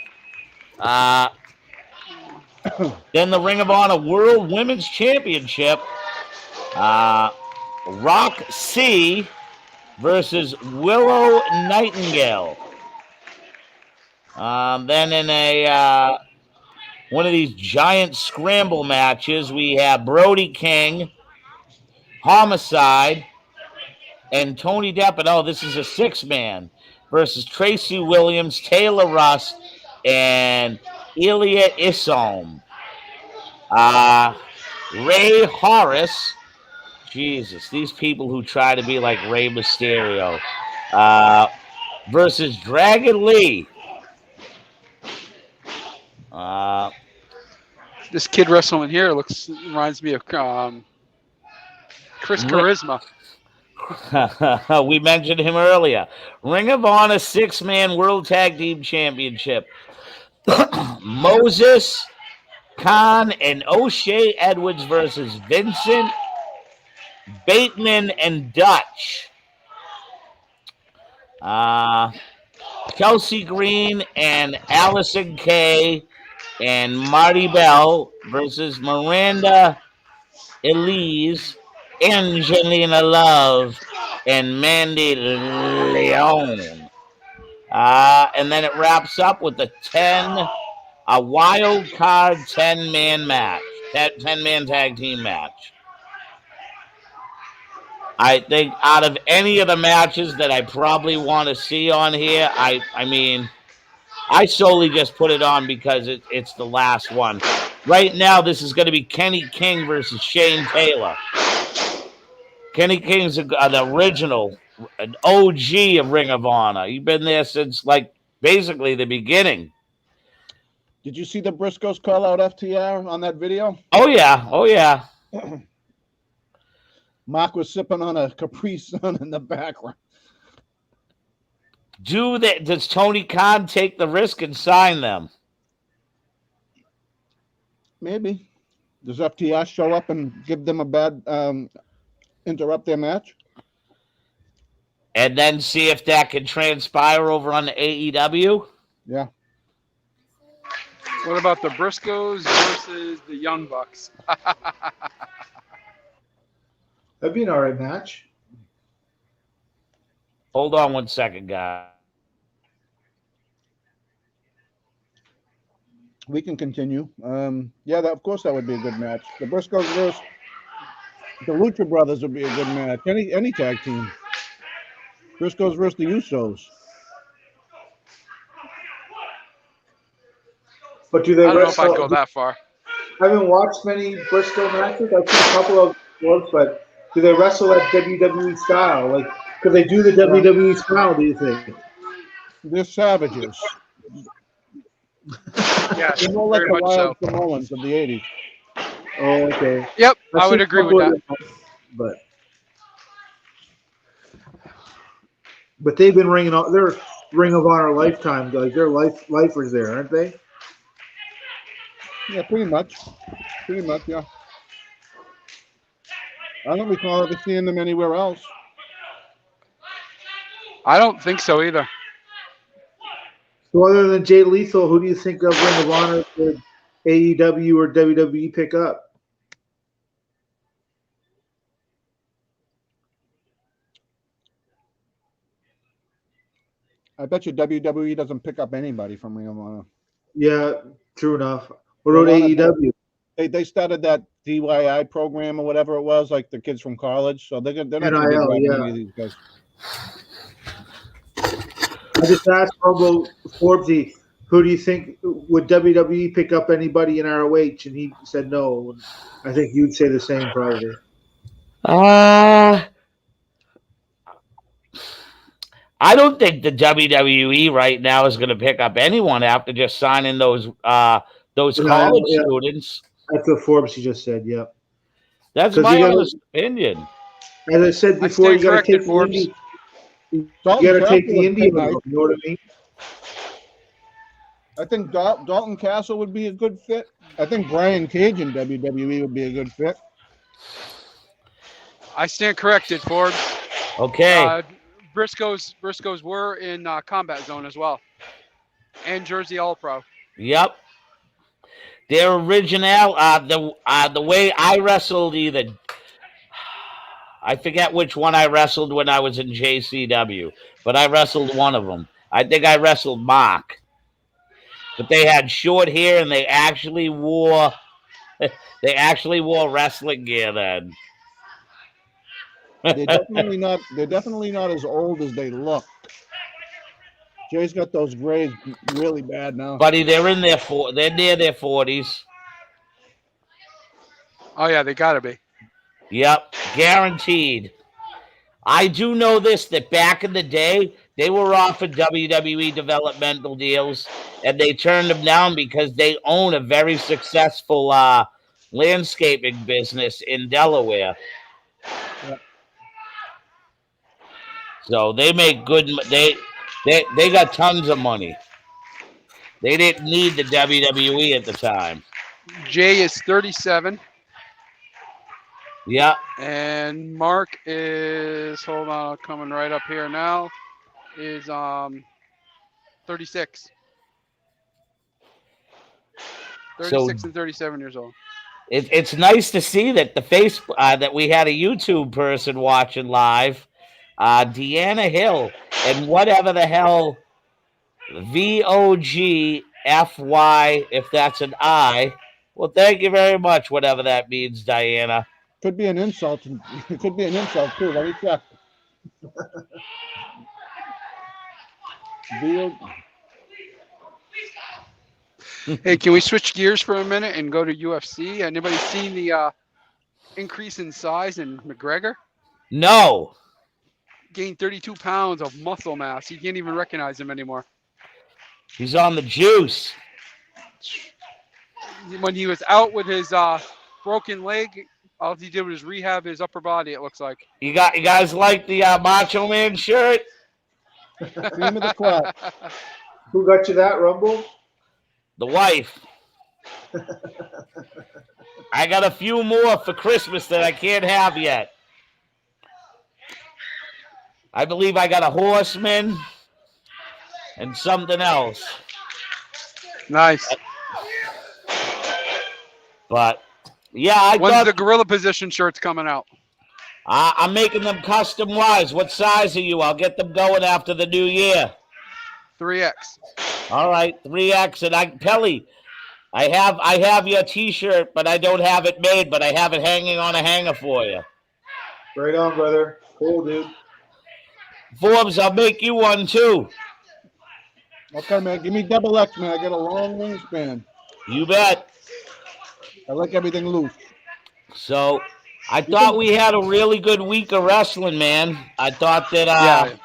Then the Ring of Honor World Women's Championship. Rock C versus Willow Nightingale. Then in a one of these giant scramble matches, we have Brody King, Homicide, and Tony Depp. And this is a 6-man versus Tracy Williams, Taylor Rust, and Ilya Isom. Ray Horace. Jesus, these people who try to be like Rey Mysterio. Versus Dragon Lee. This kid wrestling here reminds me of Chris Charisma. We mentioned him earlier. Ring of Honor 6-man World Tag Team Championship. Moses Khan and O'Shea Edwards versus Vincent Bateman and Dutch. Chelsea Green and Allison Kay and Marty Bell versus Miranda Elise, Angelina Love, and Mandy Leon. And then it wraps up with a wild card 10-man match, 10-man tag team match. I think out of any of the matches that I probably want to see on here, I mean, I solely just put it on because it's the last one. Right now, this is going to be Kenny King versus Shane Taylor. Kenny King's the original, an OG of Ring of Honor. He's been there since, like, basically the beginning. Did you see the Briscoes call out FTR on that video? Oh, yeah. Oh, yeah. Mark was sipping on a Capri Sun in the background. Does Tony Khan take the risk and sign them? Maybe. Does FTR show up and give them a bad, interrupt their match? And then see if that can transpire over on the AEW? Yeah. What about the Briscoes versus the Young Bucks? That'd be an alright match. Hold on one second, guys. We can continue. Yeah, of course that would be a good match. The Briscoes versus the Lucha Brothers would be a good match. Any tag team. Briscoes versus the Usos. But do they I don't know if wrestle? I'd go that far. I haven't watched many Briscoe matches. I've seen a couple of ones, but do they wrestle at WWE style? Like, could they do the WWE style, do you think? They're savages. Yeah, They're more like very the much Wild so. Samoans of the 80s. Oh, okay. Yep, I've I would seen a agree with couple that. of them, but they've been they're Ring of Honor lifetime, like they're lifers there, aren't they? Yeah, pretty much. Pretty much, yeah. I don't recall ever seeing them anywhere else. I don't think so either. So other than Jay Lethal, who do you think of Ring of Honor could AEW or WWE pick up? I bet you WWE doesn't pick up anybody from Ring of Honor. Yeah, true enough. What about Ring of Honor- AEW? They started that DIY program or whatever it was, like the kids from college. So they're not going to be NIL, grabbing yeah. any of these guys. I just asked Rumble Forbesy, who do you think would WWE pick up anybody in ROH? And he said no. I think you'd say the same probably. I don't think the WWE right now is going to pick up anyone after just signing those college Yeah. students. That's what Forbesy just said. Yeah. That's 'Cause my you gotta- honest opinion. As I said I before, stand you got to corrected, take the Forbes. indie. You Dalton got to take Castle the would be indie. nice. You know what I mean? I think Dalton Castle would be a good fit. I think Brian Cage in WWE would be a good fit. I stand corrected, Forbes. Okay. Briscoes were in Combat Zone as well, and Jersey All Pro. Yep. Their original, the way I wrestled I forget which one I wrestled when I was in JCW, but I wrestled one of them. I think I wrestled Mark. But they had short hair and they actually wore wrestling gear then. They're definitely not. They're definitely not as old as they look. Jay's got those grays really bad now. Buddy, they're near their 40s. Oh yeah, they gotta be. Yep, guaranteed. I do know this, that back in the day, they were offered WWE developmental deals, and they turned them down because they own a very successful landscaping business in Delaware. Yeah. So they make good. They got tons of money. They didn't need the WWE at the time. Jay is 37, Yeah. and Mark is, hold on, coming right up here now, is 36. 36 and 37 years old. It's nice to see that the that we had a YouTube person watching live, Deanna Hill, and whatever the hell VOGFY, if that's an I. Well, thank you very much, whatever that means, Diana. Could be an insult. It could be an insult too. Let me check. Hey, can we switch gears for a minute and go to UFC? Anybody seen the increase in size in McGregor? No. Gained 32 pounds of muscle mass. You can't even recognize him anymore. He's on the juice. When he was out with his broken leg, all he did was rehab his upper body, it looks like. You guys like the Macho Man shirt? Cream of the crop. Who got you that, Rumble? The wife. I got a few more for Christmas that I can't have yet. I believe I got a Horseman and something else. Nice. But yeah, When's the gorilla position shirts coming out? I'm making them custom wise. What size are you? I'll get them going after the new year. 3X. All right, 3X. And Pelly, I have your T-shirt, but I don't have it made, but I have it hanging on a hanger for you. Right on, brother. Cool, dude. Forbes, I'll make you one too. Okay, man. Give me double X, man. I got a long wingspan. You bet. I like everything loose. So I thought we had a really good week of wrestling, man. I thought that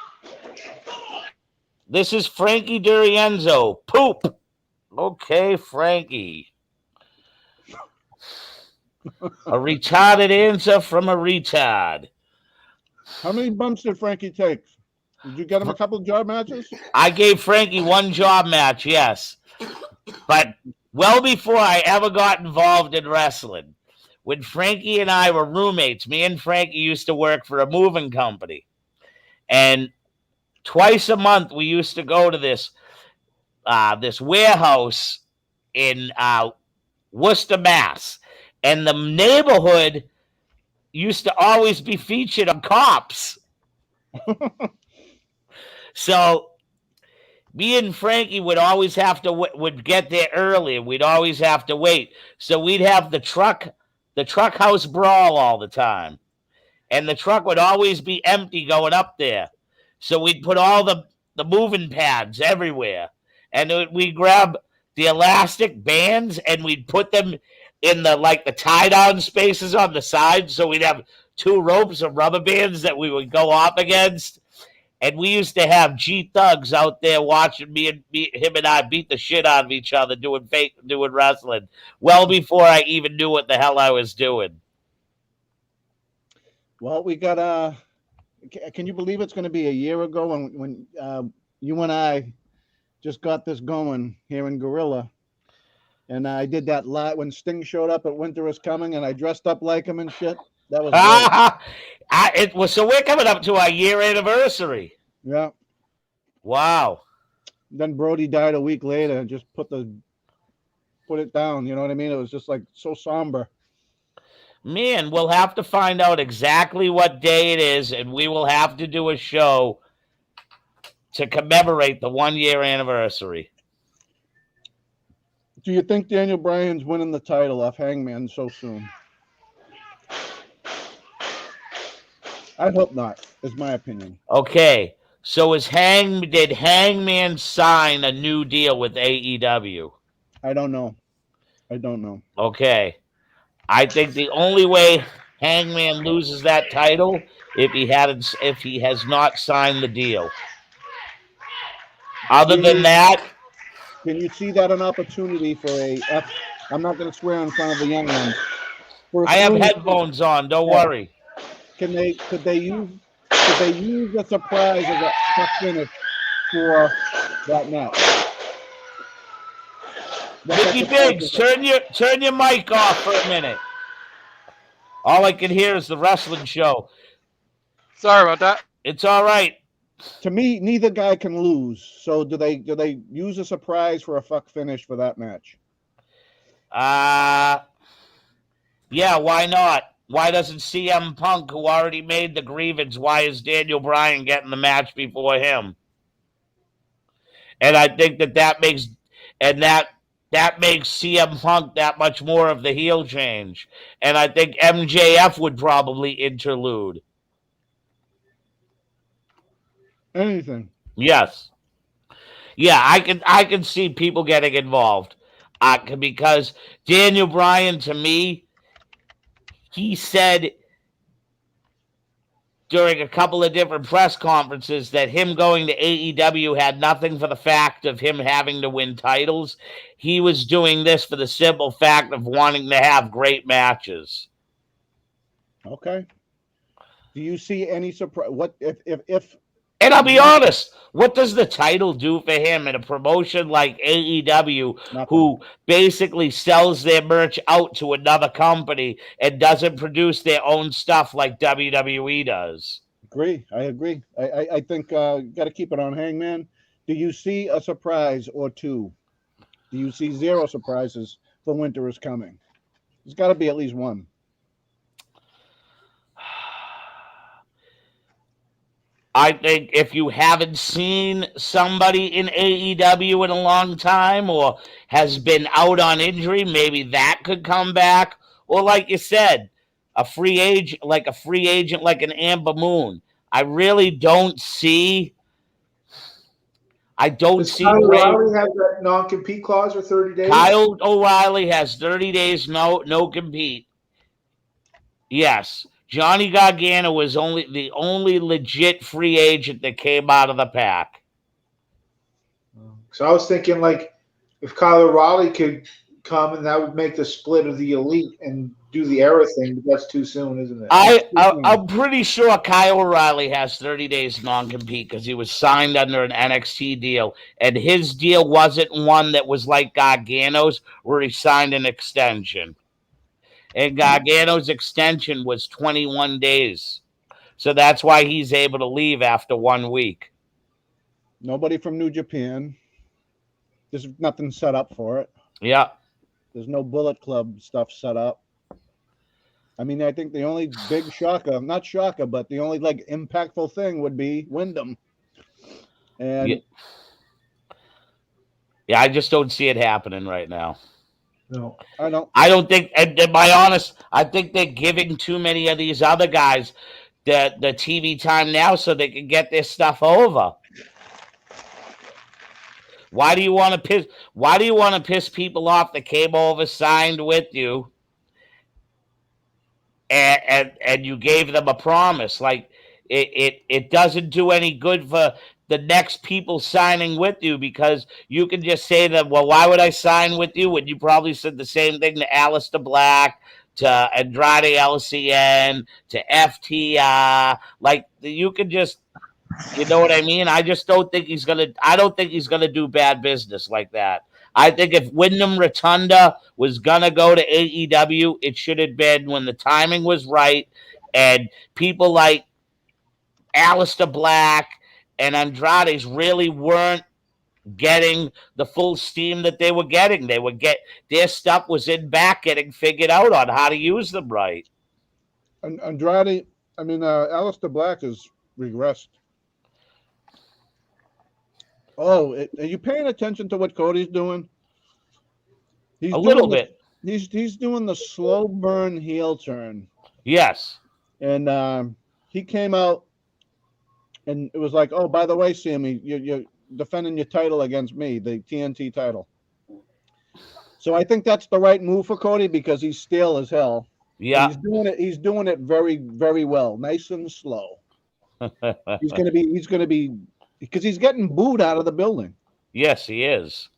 this is Frankie Durienzo. Poop. Okay, Frankie. A retarded answer from a retard. How many bumps did Frankie take? Did you get him a couple of job matches? I gave Frankie one job match, yes. But well before I ever got involved in wrestling, when Frankie and I were roommates, me and Frankie used to work for a moving company. And twice a month we used to go to this warehouse in Worcester, Mass. And the neighborhood used to always be featured on cops. So me and Frankie would always have to would get there early, and we'd always have to wait. So we'd have the truck house brawl all the time, and the truck would always be empty going up there. So we'd put all the moving pads everywhere, and we'd grab the elastic bands and we'd put them in the tie down spaces on the side. So we'd have 2 ropes of rubber bands that we would go up against. And we used to have G Thugs out there watching him and I beat the shit out of each other doing wrestling well before I even knew what the hell I was doing. Well, we got can you believe it's going to be a year ago when you and I just got this going here in Gorilla, and I did that live when Sting showed up at Winter Is Coming, and I dressed up like him and shit. That was great. So we're coming up to our year anniversary. Yeah. Wow. Then Brody died a week later and just put it down. You know what I mean? It was just like so somber. Man, we'll have to find out exactly what day it is, and we will have to do a show to commemorate the 1-year anniversary. Do you think Daniel Bryan's winning the title off Hangman so soon? I hope not, is my opinion. Okay, so did Hangman sign a new deal with AEW? I don't know. Okay. I think the only way Hangman loses that title if he has not signed the deal. Other than that, can you see that an opportunity for I'm not going to swear in front of the young ones. I have headphones on. Don't worry. Could they use a surprise as a tough finish for that match? Mickey Biggs, turn your mic off for a minute. All I can hear is the wrestling show. Sorry about that. It's all right. To me, neither guy can lose. So do they use a surprise for a fuck finish for that match? Yeah, why not? Why doesn't CM Punk, who already made the grievance, why is Daniel Bryan getting the match before him? And I think that makes CM Punk that much more of the heel change. And I think MJF would probably interlude. Anything. Yes. Yeah, I can see people getting involved. Because Daniel Bryan, to me, he said during a couple of different press conferences that him going to AEW had nothing for the fact of him having to win titles. He was doing this for the simple fact of wanting to have great matches. Okay. Do you see any surprise? What if? And I'll be honest, what does the title do for him in a promotion like AEW, Nothing. who basically sells their merch out to another company and doesn't produce their own stuff like WWE does? I agree. I think got to keep it on Hangman. Do you see a surprise or two? Do you see zero surprises for Winter is Coming? There's got to be at least one. I think if you haven't seen somebody in AEW in a long time or has been out on injury, maybe that could come back. Or like you said, a free agent like an Amber Moon. I really don't see. Does Kyle O'Reilly have that non-compete clause for 30 days? Kyle O'Reilly has 30 days no compete. Yes. Johnny Gargano was the only legit free agent that came out of the pack. So I was thinking, like, if Kyle O'Reilly could come, and that would make the split of the elite and do the era thing, but that's too soon, isn't it? I'm pretty sure Kyle O'Reilly has 30 days non-compete because he was signed under an NXT deal, and his deal wasn't one that was like Gargano's, where he signed an extension. And Gargano's extension was 21 days. So that's why he's able to leave after 1 week. Nobody from New Japan. There's nothing set up for it. Yeah. There's no Bullet Club stuff set up. I mean, I think the only big not shocker, but the only like impactful thing would be Wyndham. And yeah, I just don't see it happening right now. No, I don't. I don't think, and to be honest, I think they're giving too many of these other guys the TV time now so they can get their stuff over. Why do you want to piss people off that came over, signed with you, and you gave them a promise? Like it doesn't do any good for the next people signing with you, because you can just say that, well, why would I sign with you? When you probably said the same thing to Aleister Black, to Andrade LCN, to FTR. Like, you can just, you know what I mean? I don't think he's gonna do bad business like that. I think if Wyndham Rotunda was gonna go to AEW, it should have been when the timing was right, and people like Aleister Black and Andrade's really weren't getting the full steam that they were getting. Their stuff was in back getting figured out on how to use them right. Andrade, Aleister Black has regressed. Oh, are you paying attention to what Cody's doing? He's a little bit. He's doing the slow burn heel turn. Yes. And he came out and it was like, oh, by the way, Sammy, you're defending your title against me, the TNT title. So I think that's the right move for Cody, because he's stale as hell. Yeah. He's doing it very, very well. Nice and slow. He's gonna be because he's getting booed out of the building. Yes, he is.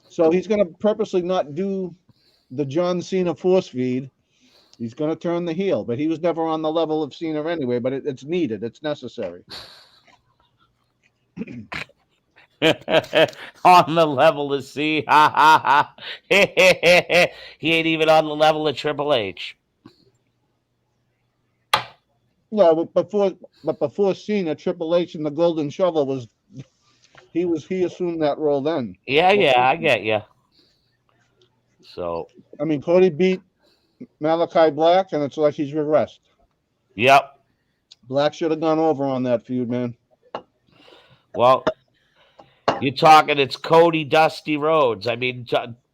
So he's gonna purposely not do the John Cena force feed. He's going to turn the heel, but he was never on the level of Cena anyway, but it's needed. It's necessary. On the level of C. Ha ha ha. He ain't even on the level of Triple H. No, but before Cena, Triple H and the Golden Shovel was he assumed that role then. Yeah, I get you. So, I mean, Cody beat Malachi Black, and it's like he's regressed. yep. Black should have gone over on that feud, man. Well, you're talking. It's Cody Dusty Rhodes. I mean,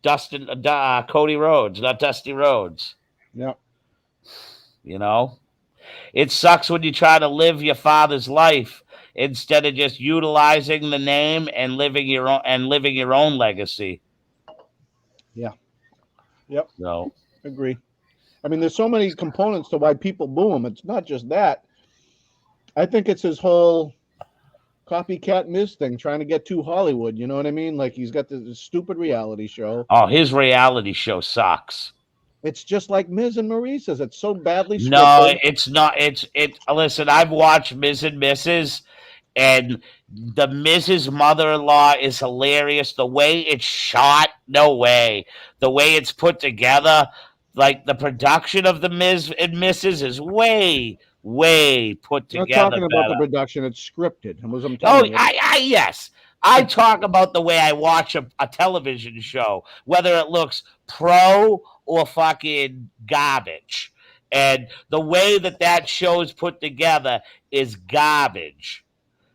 Cody Rhodes, not Dusty Rhodes. Yeah. You know, it sucks when you try to live your father's life instead of just utilizing the name and living your own legacy. Yeah. Yep. So, Agree. I mean, there's so many components to why people boo him. It's not just that. I think it's his whole copycat Miz thing, trying to get to Hollywood. You know what I mean? Like he's got this stupid reality show. oh, his reality show sucks. It's just like Miz and Maurice's. It's so badly scripted. No, it's not. Listen, I've watched Ms. and Mrs. and the Mrs. mother-in-law is hilarious. The way it's shot, no way. The way it's put together, like the production of the Ms. and Mrs. is way put I'm not together. talking about the production. It's scripted. I'm Oh, telling you. yes. I talk about the way I watch a television show, whether it looks pro or fucking garbage. And the way that show is put together is garbage.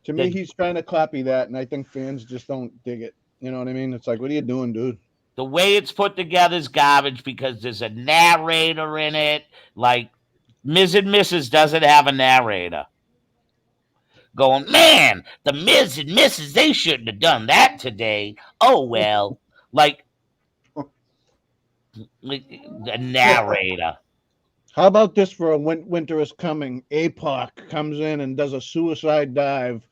To me, he's trying to copy that, and I think fans just don't dig it. You know what I mean? It's like, what are you doing, dude? The way it's put together is garbage because there's a narrator in it. Like, Ms. and Mrs. doesn't have a narrator. Going, man, the Ms. and Mrs., they shouldn't have done that today. Oh, well. Like the narrator. How about this for a Winter is Coming? APOC comes in and does a suicide dive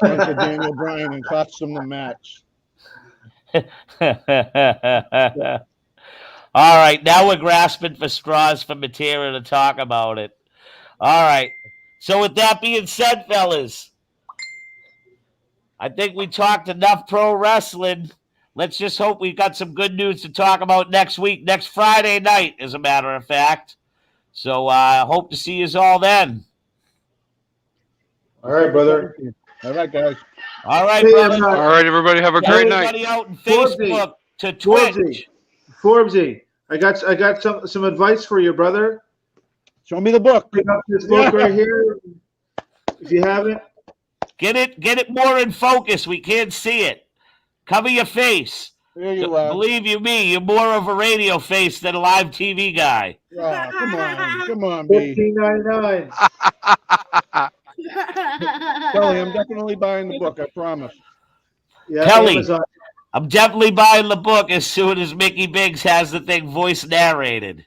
into Daniel Bryan and costs him the match. All right, now we're grasping for straws for material to talk about it. All right. So with that being said, fellas, I think we talked enough pro wrestling. Let's just hope we've got some good news to talk about next week, next Friday night, as a matter of fact. So I hope to see you all then. All right, brother. All right, guys. All right, Hey, brother. All right, everybody, have a great night. Everybody out in Forbesy. Facebook to Twitch. Forbesy, I got some advice for you, brother. Show me the book. Pick up this book right here. If you haven't, Get it more in focus. We can't see it. Cover your face. Here you are. Believe you me, you're more of a radio face than a live TV guy. Oh, come on, B. $15.99. Kelly, I'm definitely buying the book. I promise. Yeah, Kelly. Amazon. I'm definitely buying the book as soon as Mickey Biggs has the thing voice narrated.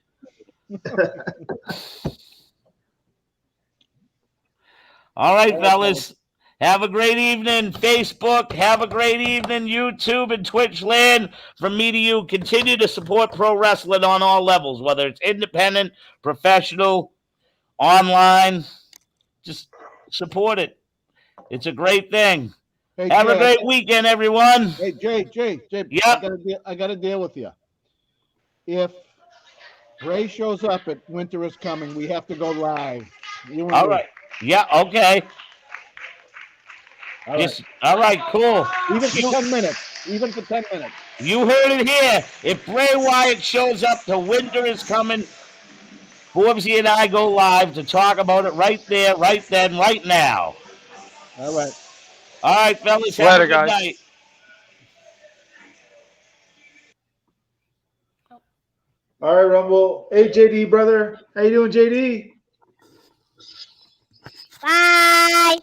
All right, fellas. Have a great evening, Facebook. Have a great evening, YouTube and Twitch land. From me to you, continue to support pro wrestling on all levels, whether it's independent, professional, online. Just support it. It's a great thing. Hey, Have a Jay. great weekend, everyone. Hey, Jay. Yeah. I got to deal with you. If Ray shows up at Winter is Coming, we have to go live. You and All me. right. Yeah, okay. All right. Just, all right, cool. Even for 10 minutes. Even for 10 minutes. You heard it here. If Bray Wyatt shows up to Winter is Coming, Forbesy and I go live to talk about it right there, right then, right now. All right. All right, fellas. Have Later, a good guys. night. All right, Rumble. Hey, JD, brother. How you doing, JD? Bye.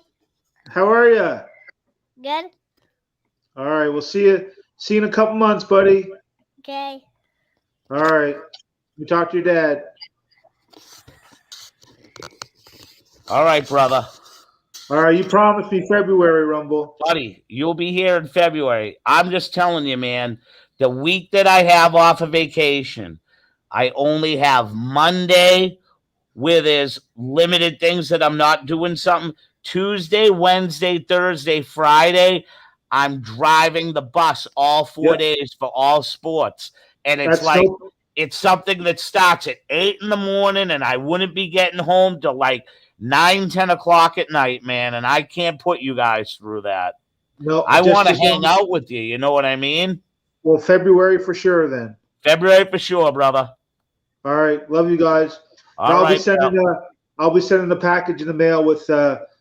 How are you? Good. All right, we'll see you in a couple months, buddy. Okay. All right. You talk to your dad. All right, brother. All right, you promised me February, Rumble. Buddy, you'll be here in February. I'm just telling you, man, the week that I have off of vacation, I only have Monday where there's limited things that I'm not doing something. Tuesday, Wednesday, Thursday, Friday, I'm driving the bus all 4 Yep. days for all sports. And it's That's like, no, it's something that starts at 8 in the morning, and I wouldn't be getting home till like 9, 10 o'clock at night, man. And I can't put you guys through that. no. I just want to as hang long- out with you. You know what I mean? Well, February for sure. Then. February for sure, brother. All right. Love you guys. All I'll right, be sending. I'll be sending the package in the mail with